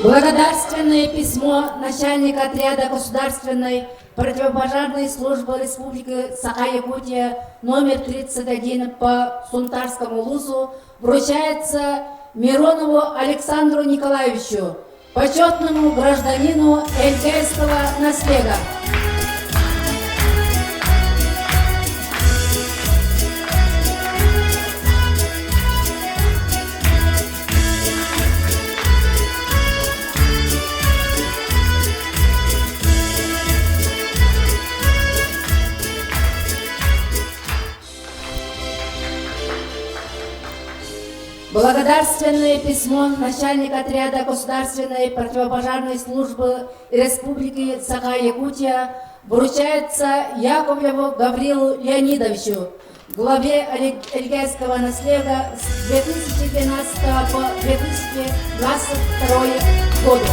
Благодарственное письмо начальника отряда государственной противопожарной службы Республики Саха-Якутия номер 31 по Сунтарскому лузу вручается Миронову Александру Николаевичу, почетному гражданину Эльгейского наслега. Благодарственное письмо начальника отряда государственной противопожарной службы Республики Саха-Якутия вручается Яковлеву Гаврилу Леонидовичу, главе Эльгейского наслега с 2012 по 2022 году.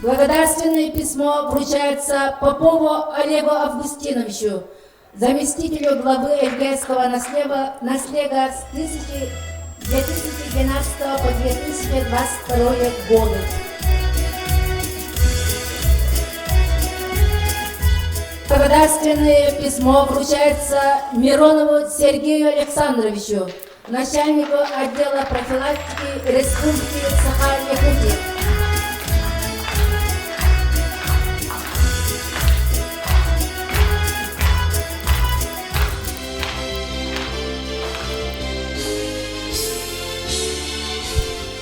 Благодарственное письмо вручается Попову Олегу Августиновичу, заместителю главы Эльгейского наслега с 2012 по 2022 годы. Благодарственное письмо вручается Миронову Сергею Александровичу, начальнику отдела профилактики Республики Саха-Якутия.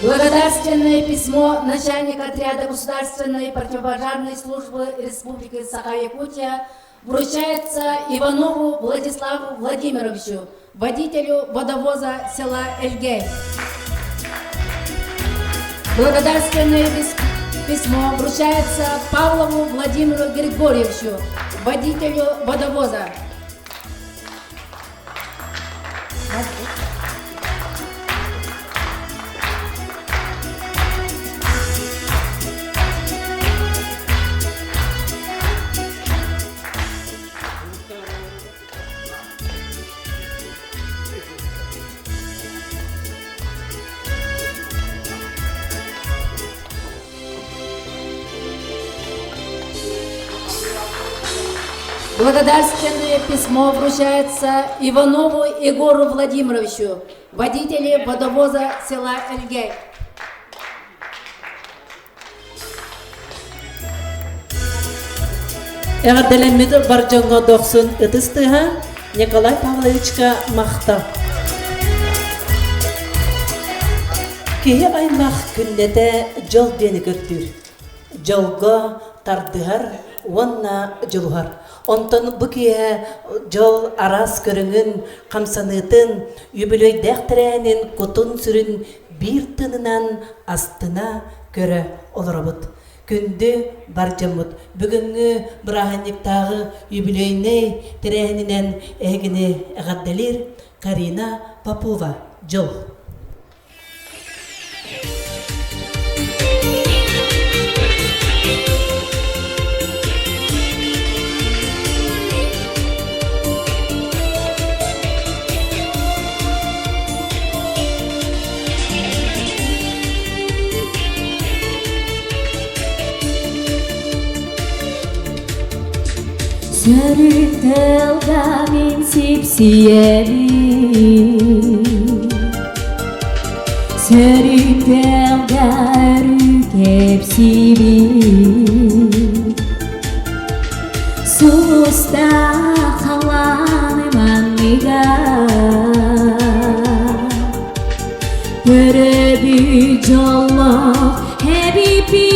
Благодарственное письмо начальника отряда государственной противопожарной службы Республики Саха-Якутия вручается Иванову Владиславу Владимировичу, водителю водовоза села Эльгей. Благодарственное письмо вручается Павлову Владимиру Григорьевичу, водителю водовоза. Благодарственное письмо вручается Иванову Егору Владимировичу, водителю водовоза села Эльгей. Әғәдәләмеді бар жаңға доқсын үтістіға Николай Павловичка мақта. Кейі аймақ күннеде жол бені көрдір. Жолға тардығар, онна жолғар. Ondan bu kiye jol aras körüngün kamsanıtın yübülöydäktiränin kutun sürün bir tınınan astına göre olurabıt. Kündü barcamut. Bugünkü brahanniktagı yübülöyne tirähininden egini gaddelir Karina Popova. Jol. Sörütelga min sipsiyevi Sörütelga rükepsivi Susta kalanı manniga Böröbü jollo hebibi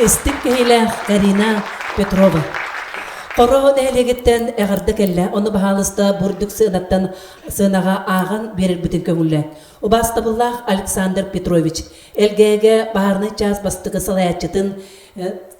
Istikkeyle Karina Petrova. Koro değerligitten eğerdik elle, onu bahalısta burduk sığınattan sığınağa ağın verir bütün kömülle. Ubastabullah Alexander Petrovich elgege baharны час бастыгы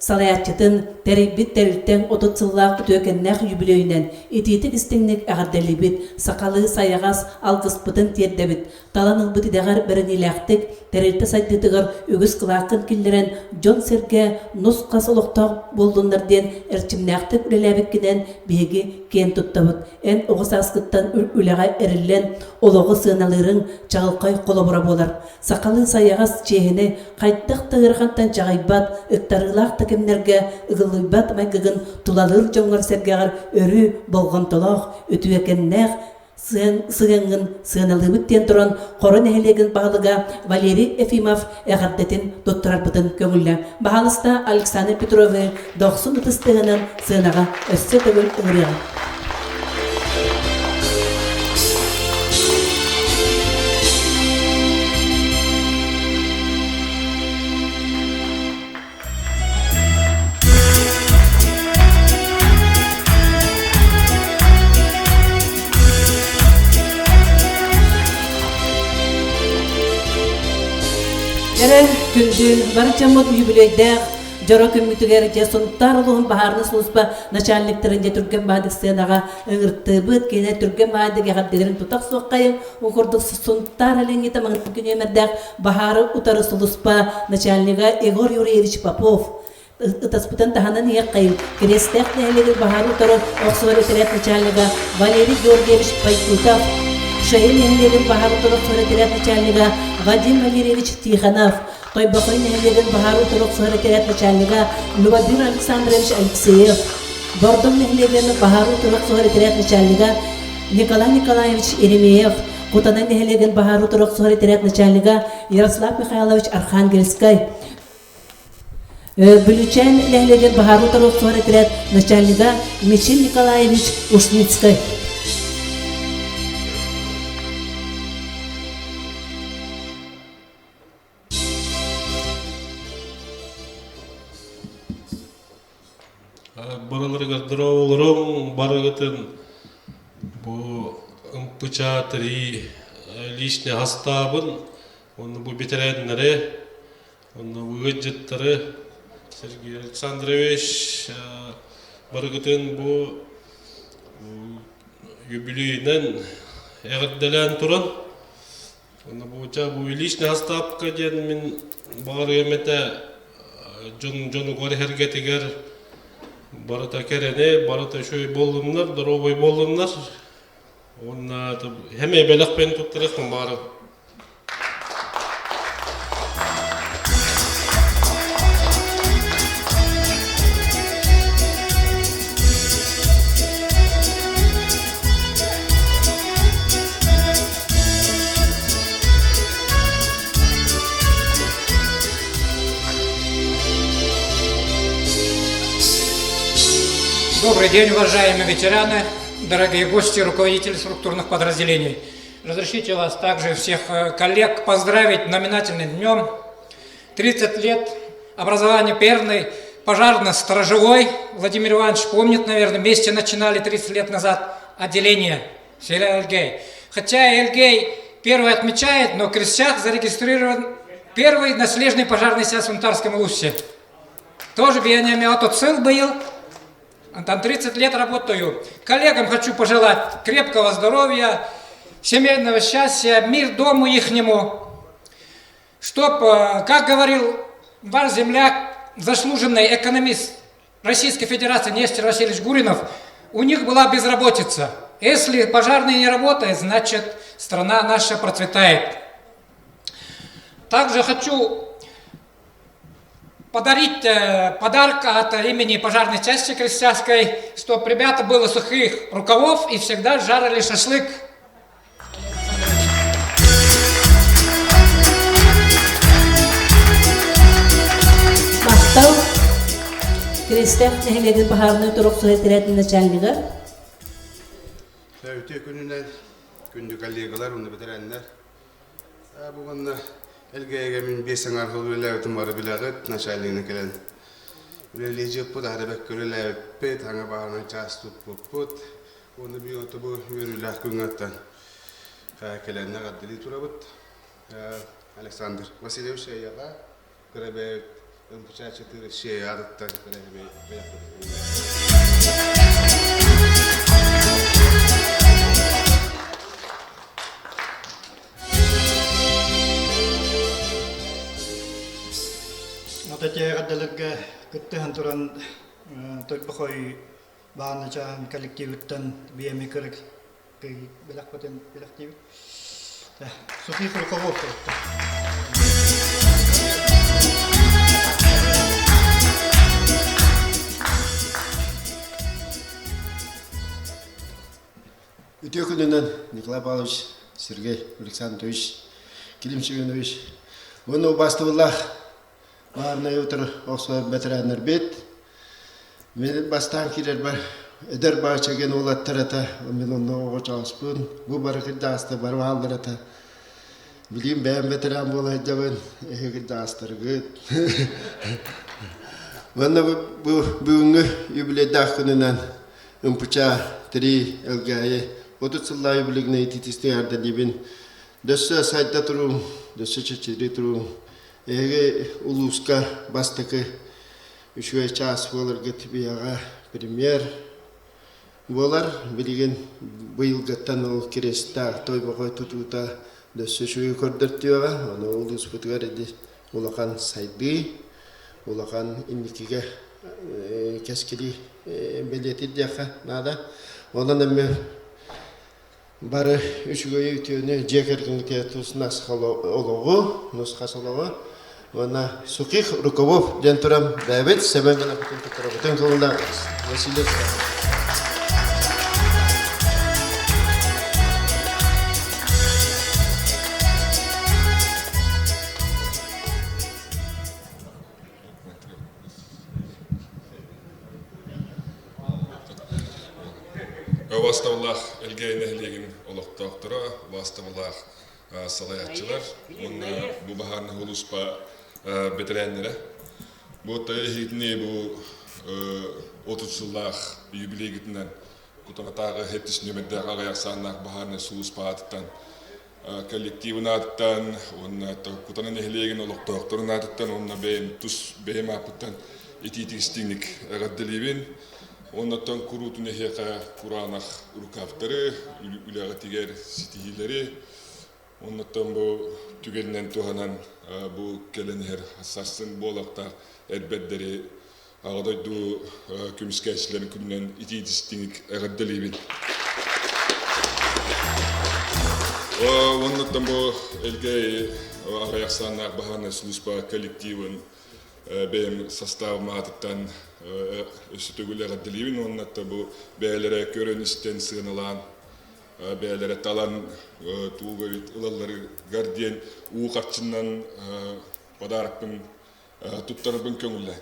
salayatçıtın teribit terilten 30 yıllık tökennek jubileyinen ititik istinlik ağırdelibit sakalı sayağas algıspıtın tiyeddebit talanın bıtı dağar birinilaktik terilti saydıdıgır ügüs kılakın killeren John Serge nus kasılıqta buldunlar den erçimnaktik ülelebikinen begi ken tuttabıt en oğuz askıttan ülega erillen oloğu sığınalırın çağılkay kolabora bolar sakalı sayağas çehine kayttık tığırğantan çağaybat ıktarılaq takimlerge ıgılıybat maygıgın tulalır jongar sergeğer örü bolğan tolaq ötüyekennek sığınğın sığınalыбыттен тұран қорын әхелеген бағылыға Валерий Ефимов әғардетін доттырар бұтын көңілі. Бағалыста Александр Петровы 90 ұтыстығынан сığınaға өссе төгіл ұғырыға. Күндү барчамыт юбилейдер жора көмүтүгер сонтар улуун баарны служба начальниктеринде түрген баадык сценага ыңыртыбыт кене түрген баадык ягаддерин тутак суаккайым укурдук сонтар эленги тамагын күнөмердек баары утары служба начальнига Егор Юрьевич Попов ытаспытан таханан яккайым крестек нелегир баары утары оксуар этерет начальнига Валерий Георгиевич Пайкутов шайыр нелегир баары утары оксуар этерет начальнига Вадим Валерьевич Тихонов Тойбақой нәлеген Бахару Турок Сухарекерет начальника Любомир Александрович Алексеев, Бордом нәлеген Бахару Турок Сухарекерет начальника Николай Николаевич Еремеев, Кутана нәлеген Бахару Турок Сухарекерет начальника Ярослав Михайлович Архангельский, Бүлючен нәлеген Бахару Турок Сухарекерет начальника Мичин Николаевич Ушницкий. Бараларга дроволором барагатын бу ымпыча три лишний астабын оны бу ветераннары оны выгыджеттары Сергей Александрович барагатын бу юбилейнен эгерделен туран оны бу лишний астапка ден мен бары эмете жону гори хергетигер барыта керене, барыта шөй болдымдар, дробой болдымдар. Онна хеме белақпен туттырықпын бары. Добрый день, уважаемые ветераны, дорогие гости, руководители структурных подразделений. Разрешите вас также всех коллег поздравить знаменательным днем. 30 лет образования Перной пожарно-сторожевой. Владимир Иванович помнит, наверное, вместе начинали 30 лет назад отделение в селе Эльгей. Хотя Эльгей первый отмечает, но в Крестчах зарегистрирован первый наследный пожарный сел в Сунтарском устье. Тоже Вениамин Атоцил был. Там 30 лет работаю. Коллегам хочу пожелать крепкого здоровья, семейного счастья, мир дому ихнему. Чтоб, как говорил ваш земляк, заслуженный экономист Российской Федерации Нестор Васильевич Гуринов, у них была безработица. Если пожарные не работают, значит страна наша процветает. Также хочу подарить подарок от имени пожарной части Крестьянской, чтобы ребята было сухих рукавов и всегда жарили шашлык. Мақтау Крестьян нәһелеген баһарны турык суһетерәтен начальнигы. Өте күнінен күнді коллегалар, оны бітірәнлер. Бұғынна Элгейге мен 5 арқыл біләуітім бары біләғыт начальнигіне келен. Біләлі жеп бұд, әрібәк көріләуіп бет, аңа бағына час тұт бұд. Оны бір оты бұл өріләқ күн аттан келенне қадділі тұра бұд. Александр Васильевич яга гребе поча 4 шея адатта гребе. Нататя гадалга кыттыхан туран тойпохой бааначаан коллективиттан биемикерик белакпатен белактив. София Рукавов. Утекудинен Николай Павлович, Сергей Александрович, Килим Семенович. Оны бастывылах баарына утыр оксо ветерандар бет. Мен бастан килер бар. Эдер бачаген улаттарата миллионно очаспын. Бу барыкдаста барвалдарата. Билим бәм ветеран бола жабын. Эгидастыргыт. Ванна бу бүгүнгү юбилейдах күнүнөн ымпуча 3 элгае отуцуллай юбилейне титистен ардалибин. Дөссө сайтта турум, дөссө чечири турум. Эге улуска бастыкы үшөй час болырга тибияга премьер болар билген быйылгаттан ол кереста тойбогой тутута дөссө шуй көрдөртүгө аны улус бутгареди улакан сайды улакан инникиге кескили белети дяха нада онан эме бары үшгөй өтөнү жекергенге туснас хологу нускасологу Вона Сухих Рукавов Дентурам Давид Семеновна Потенкова Колда Василий. Vastavullah elgeyne helegen olaqtaqtıra, vastavullah salayatçılar, bu baharını huluspa bitirenlere. Bu tayhidni bu 30 yıllık jubiley gitinden kutanatağı hettis nümedde ağayaksanlar baharını huluspa atıttan kollektivin atıttan, kutanan helegen olaqtaqtırın atıttan, onna beyin tus beyim apıttan ititistinlik raddilibin. Ondan kurutun eheka Kur'an'ak urukavtları, ülağatiger sitihileri. Ondan bu tügelinden tuhanan bu gelenher hassasın bolakta elbetleri ağdaydu kümiskeşlerin künden iti distinlik eraddalibin. Ondan bu elgey arayaksanlar bahane služba kollektivin benim sastavıma atıttan üstügüler adilibin ondan bu beylere görünüşten sığınılan beylere talan tuğayıt ılalları gardiyan uğaçından padarapın tuttanıpın köngülle.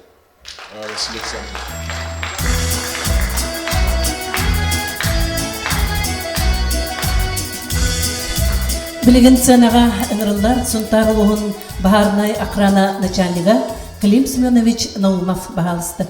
Vasilik sanırım. Билген ценаға ыңырылар Сунтарылуғын Бахарнай Акрана начальнига Клим Семенович Наумов бағалысты.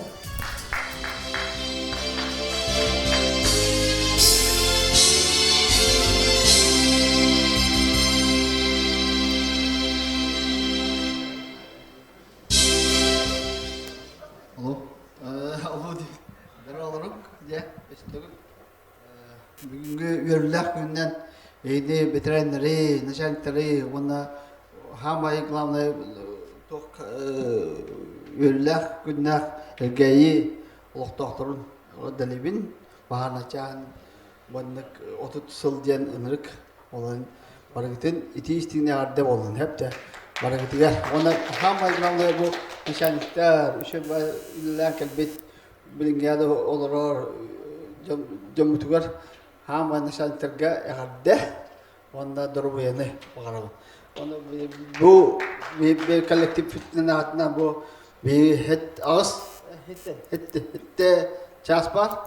Бүгінгі өрілік күннен Эйди ветеранları, начальниктары, оны хамай главный ток өрілік күннәк әргейі олықтақтырын далебін бағарначағын бандық 30 сыл ден ұнырық оларын барагытын ити істігіне арды болын хепті барагытыға. Оны хамай главный бұл начальниктар, үші үлілән кәлбет білінгеді оларар жамутығар Хама начальниктарга ягадда онда дөрбөйне багарабы. Оны бу бе коллектив фитнена атна бу бе хет ас хет час бар.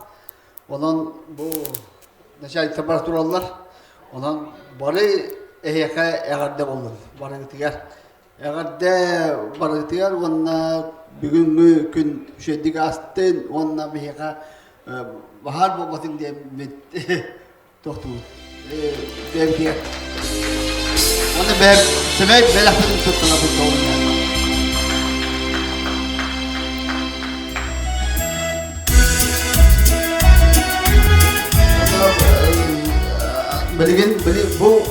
Онан бу начальниктар бар тураллар. Онан бары эхека ягадда болду. Бары тигер. Ягадда бары тигер онна бүгүнгү күн шедик астын онна бехека Bahar babasın diye tohtum. Devkiye. Onu ben semek belafını tuttular bu doğru. Bilgin bu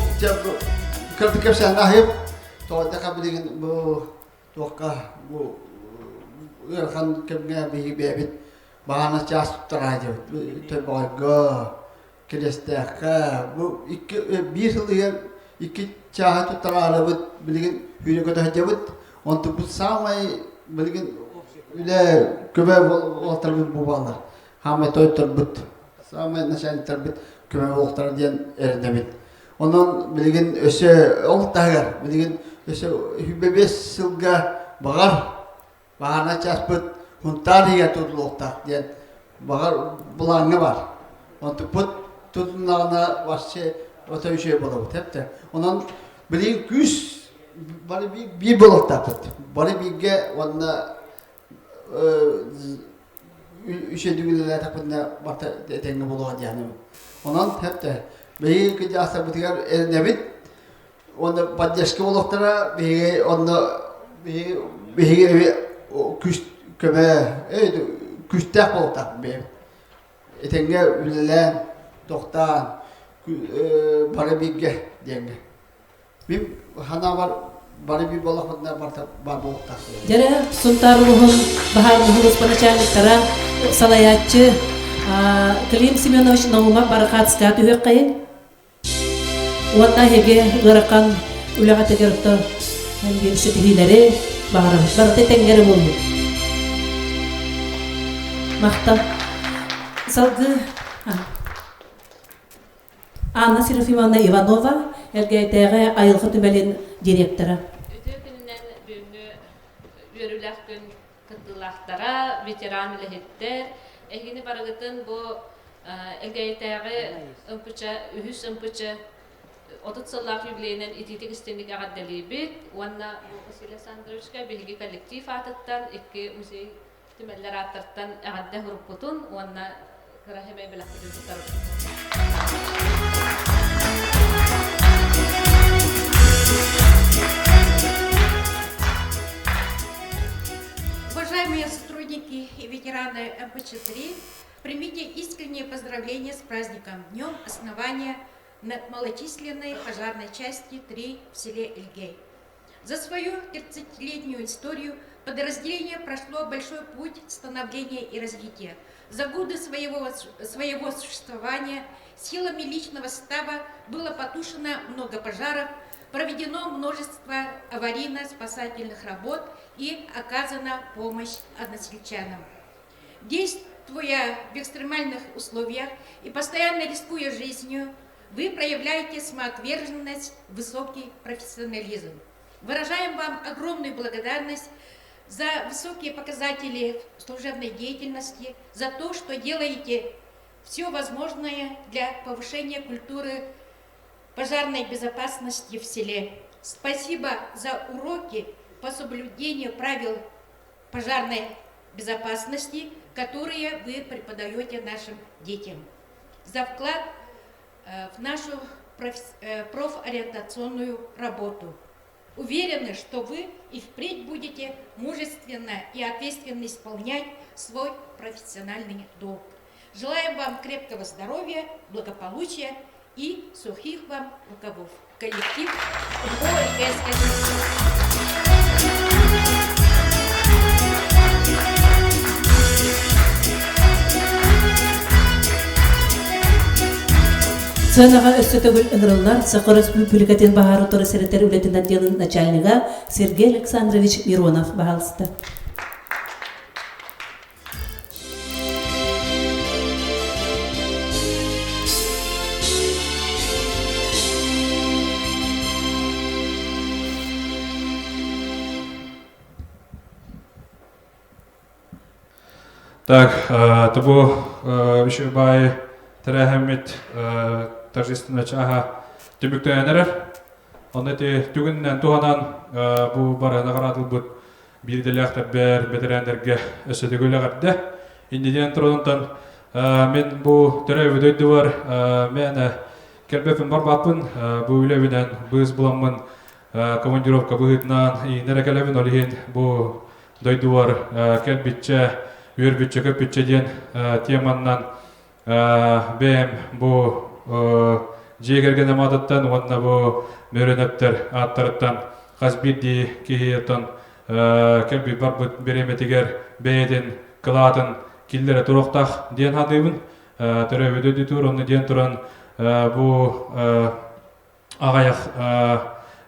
kırtık yapsan ahip toğda bilgin bu toğka bu uyarkan kemge bebit bahana ças tutturaydı toyboyga kilesteka bu bir yıl iki çaha tutturarlı bilgin hüyü kadar hacabıt onu bu samay bilgin öyle köbe oltar bu bağlar hame toy turbut samay naşan turbut köme oltar diyen erdemit. Onun bilgin öse oltagar bilgin öse hübebes sılga bağır bahana çaspıt huntariya tutulu oltak diyen bağır bulanı var. Onu put tutunağına varşı ota şey bulamut hep de. Onun bilgin küs bari bir bulak tapıt. Bari bilge onunla üçe düğüleler tapıtına batı denge buluğa yani. Onun hep de beyi kıcası bitiyor elnebit onu badyaşkı oluklara beyi onu beyi evi küst köme küstek olukta beyi etenge ülelen doktan bari bilge denge bir hana var bari bir bolakında var olukta Jere suntar ruhum bahar nuhus panachanliktara salayatçı Klim Semyonovich Nauma Barakatska tühekayın. Wanda hege garakan ulaga tegerta hangi işitihileri barate tengere bulu. Maktab salgı Anna Serafimовна Ivanova LGTG ayılgı tümelin direktörü. Ötübünden bugünü yörülakın kıtılaklara veteran lehitler Ehini baragıtın bu LGTG ımpıça, ühüs ımpıça 30 yıllık yübleyinen ititik istendik ağaddalibit. Vanna bu Vasile Sandrovichka bilgi kolektif atıttan, iki müziği tümeller atıttan ağadda huruputun. Vanna kırahime belakıdın tutarım. Уважаемые сотрудники и ветераны МПЧ-3, примите искренние поздравления с праздником, днем основания малочисленной пожарной части 3 в селе Эльгей. За свою 30-летнюю историю подразделение прошло большой путь становления и развития. За годы своего существования силами личного состава было потушено много пожаров, проведено множество аварийно-спасательных работ и оказана помощь односельчанам. Действуя в экстремальных условиях и постоянно рискуя жизнью, вы проявляете самоотверженность, высокий профессионализм. Выражаем вам огромную благодарность за высокие показатели служебной деятельности, за то, что делаете все возможное для повышения культуры пожарной безопасности в селе. Спасибо за уроки по соблюдению правил пожарной безопасности, которые вы преподаете нашим детям. За вклад в нашу профориентационную работу. Уверены, что вы и впредь будете мужественно и ответственно исполнять свой профессиональный долг. Желаем вам крепкого здоровья, благополучия и сухих вам рукавов. Коллектив Сынаға өссөтөгүл ыңырыллар Сахар Республикатын Бахары Торы Серетер Үлетин отделын начальнига Сергей Александрович Миронов бағалысты. Так, это был еще бай Терехемит торжественная чаха тюбіктенер. Он эти түгіннен туғанан бұл бары нағарадыл бұд білделяқтар бәр бетерендерге өсөдігілі қарды. Индиден тұрғынтан мен бұл түрәй өдейді бар, мені Келбепин барбаппын, бу үлебинен быз буламмын командировка быгытнан нерекелебин олихин бу дойдуар келбитче, үйөрбитче, көпбитче ден теманнан бэм бу жегерген амадаттан, онна бу мөрөнөптер аттарыттан казбидди кихиеттан келби барбыт береметигер бэйден кылатын киллере туроқтақ ден хадыбын төрөбүдө тур оны ден туран бу агаяк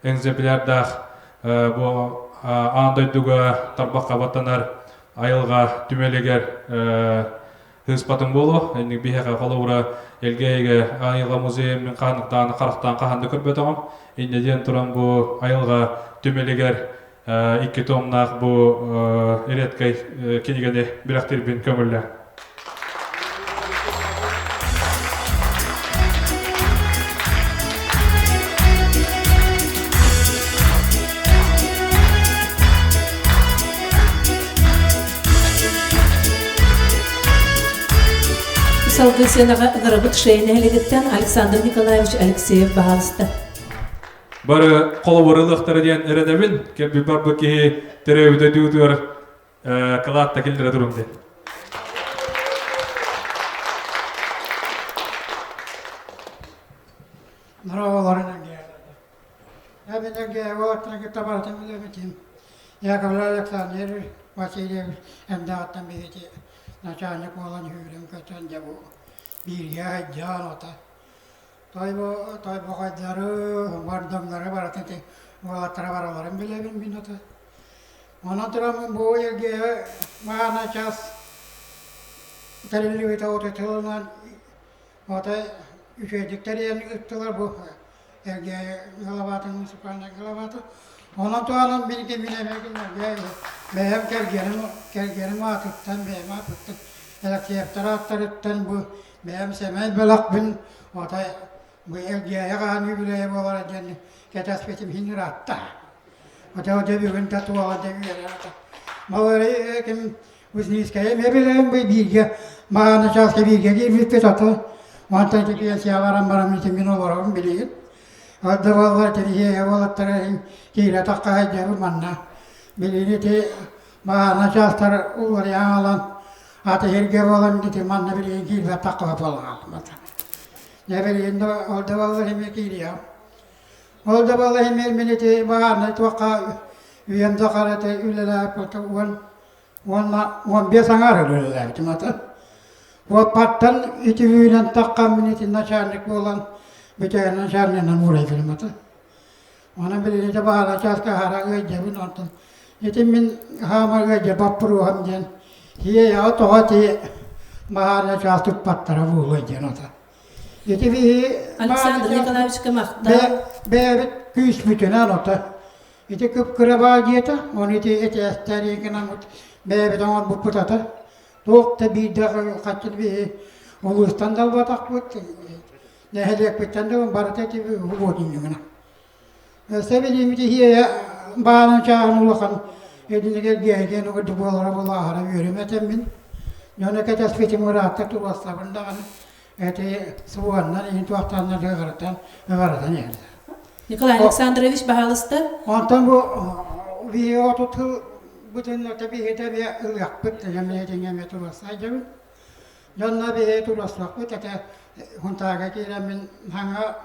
экземплярдах бу андойдуга тарбакка баттанар айылга түмелегер хыспатын болу эни бихека колура элгейге айылга музеймен каныктан карактан каханды көрбөтөм инде ден туран бу айылга түмелегер 2 томнақ бу иреткай кенигене бирактирбин көмүллө. Салгы сенаға ғырабыт шейін әлігіттен Александр Николаевич Алексеев бағалысты. Бары қолы ден әрінемін, кәмбі бар бұкі түрәуді дүйдір қылатта келдірі тұрымды. Нраволарынан гейлады. Әбінен гейлаттың кітабартын білеметім. Яковлев Александр Васильевич әмдағаттан бейті начальник болан үйрім көтен жабу. Бірге жан ота. Тайбоғайдары, бардаңдары баратынды, олаттара бараларын білебін бін ота. Онан тұрамын бұл елге мағана час тәрелі өте оты тылынан ота үшедіктер ең үттілер бұл елге ғалабатын, мұсыпанын ғалабаты. Ondan tuğanın bir iki bilemegin beyem kelgerim atıktan beyem atıktan elektrikleri attarıktan bu beyem semey belak bin otay bu elgeye kanı bileye bolara cenni ketespetim hinir atta ota bir gün tatuala deviyer atta maları kim uzniskaya mebileyim bu bilge mağana çalsa bilge girmiş bir tatı ondan tepiyen siyavaran baram için gün olarak bileyim. Ada walar teriye walar terin kira takay jaru manna bilini te mana jastar ular yang alan ate herge walan dite manna bilini kira takwa palang mata ne bilini ada walar heme kiriya ada walar heme minite mana tuaka uyam zakarate ulala patuan wan biasa ngar ulala mata wapatan itu uyan takam minite nachanik walan Bicara nasional nan mulai film itu, mana beli coba ada cas ke harga jadi nonton, itu min hamil jadi peruham jen, dia ya tuh hati mahal cas tu patara boleh jen nonton, itu bi Alexander Nikolaevich kemakta, be küs bütün nonton, itu kerabat dia tu, orang itu esteri kenamut, be tangan buku tata, tuh tapi dah kacau bi, ulustan dah batak put. Nehelek bitende barate ti hubodin yuna. Sebeli mi hiye bana çağın ulakan edine gel no dubolara bolara yürümetem min. Yona kaças fiti muratta tu wasabında ete suvanlar in tuaqtanlar garatan yer. Nikolay Alexandrovich bahalısты. Ondan bu vi otutu bütün tabi hete bir ılyak bitti yeme turasaydı. Yonna bir turasak bitti huntaga kira min hanga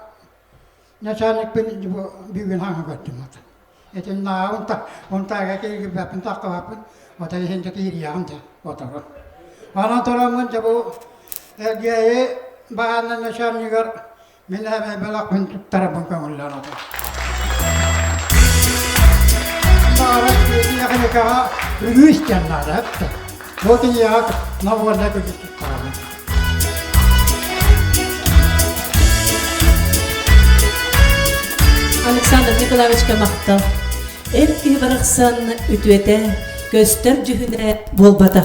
nachanik pin bibin hanga gattimata etin na huntaga kira bapin takawapin wata hinta kiri anta watara ana toramun jabu ergaye bahana nachanigar min ame balak min tarabun kamullana marat ni akane ka ruistan na hatta botin ya nawanda ko jittara Alexander Nikolaevich kemakta, erki bıraksan ütüete, göster cühüne bolbata.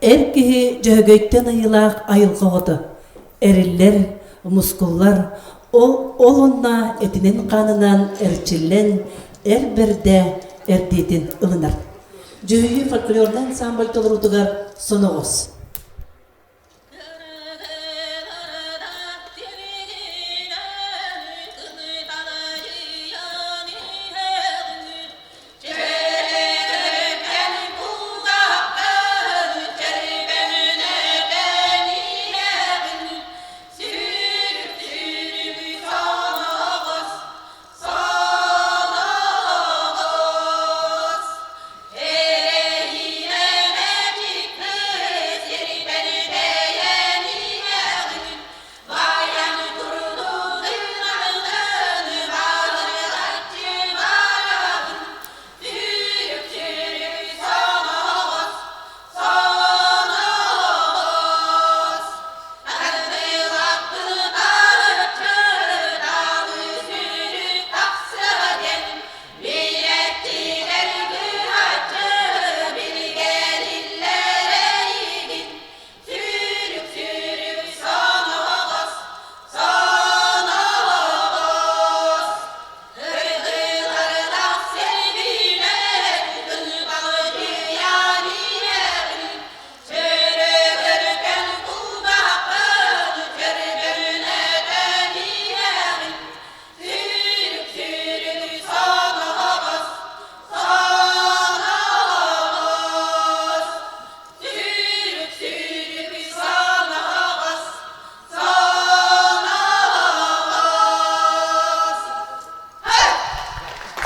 Erki cögökten ayılak ayılgıgıdı. Eriller, muskullar, olunna etinin kanınan erçillen, erberde erdidin ılınar. Cühü folklordan sambal tolrutugar sonoğuz.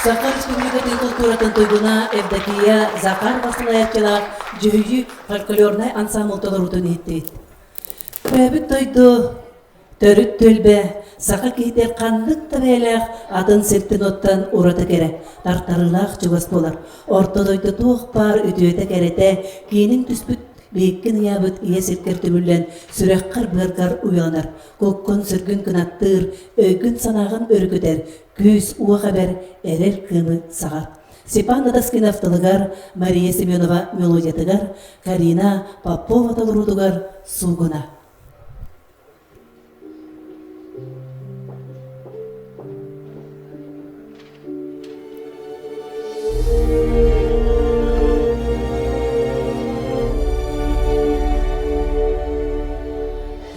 Сахар Республикатын культуратын туйгуна Евдокия Захар басылаячылар жүйі фольклорнай ансамбл толорутун еттейт. Көбіт тойду, төрүт төлбе, сақы кейтер қандық табайлақ атын септін оттан ұраты кере, тартарылақ жуас болар. Орта дойды туық бар үтіөті керете, кейінің түспіт бейіккен ябыт ие сеткер түмілен сүрәққар бұғарғар уяланар. Көккөн сүргін күнаттыр, өйгін санағын өргөтер, күз уа қабар әрер кымы сағат. Степан Адаскинов тылыгар, Мария Семенова мелодиятыгар, Карина Попова тылырудугар сугуна.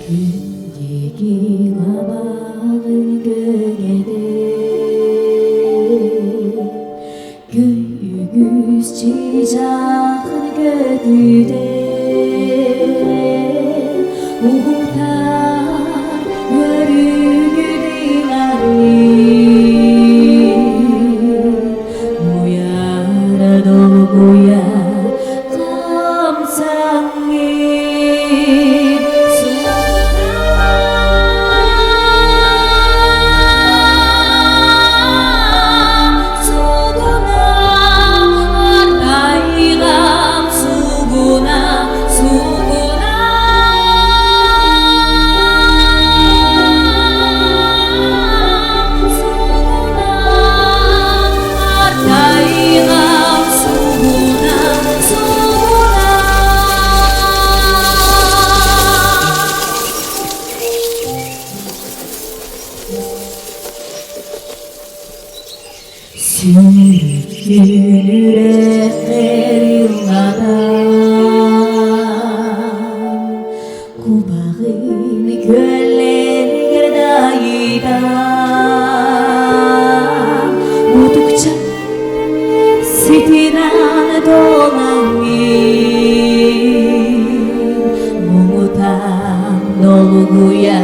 Gündeki lavağın gölgede Göğüs çiçağın gökyüde Uğurtar yörüngüdün Uyara dolguya kamsangin yürekler yılmadan Kubağın gölleri dayıdan Udukça sitinan dolanın Mumutan dolguya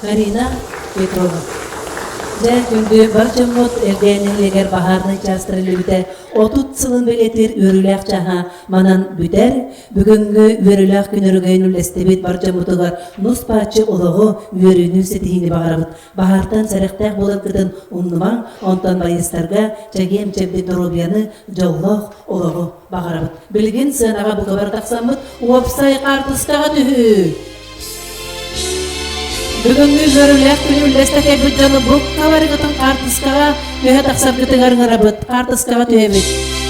Карина Петрова. күндү барча мот элденелегер баһарны частырылы бите. 30 сылын белетер өрүләк чаха манан бүтер. Бүгүнгү өрүләк күнөргөйн үлестебит барча мотугар нуспачы олого өрүнү сетихини багарабыт. Баһартан сарыктак болуп кытын уннумаң онтан байыстарга чагем чебди доробияны жоллох олого багарабыт. Билген сынага бу кабар таксамыт уопсай картыскага түһү. Бүгүнгү өрүләк күнү үлестеке бүт жаны бу кабар кытын картыскага төһө таксап кытыгар гарабыт. Картыскага төһөбүт.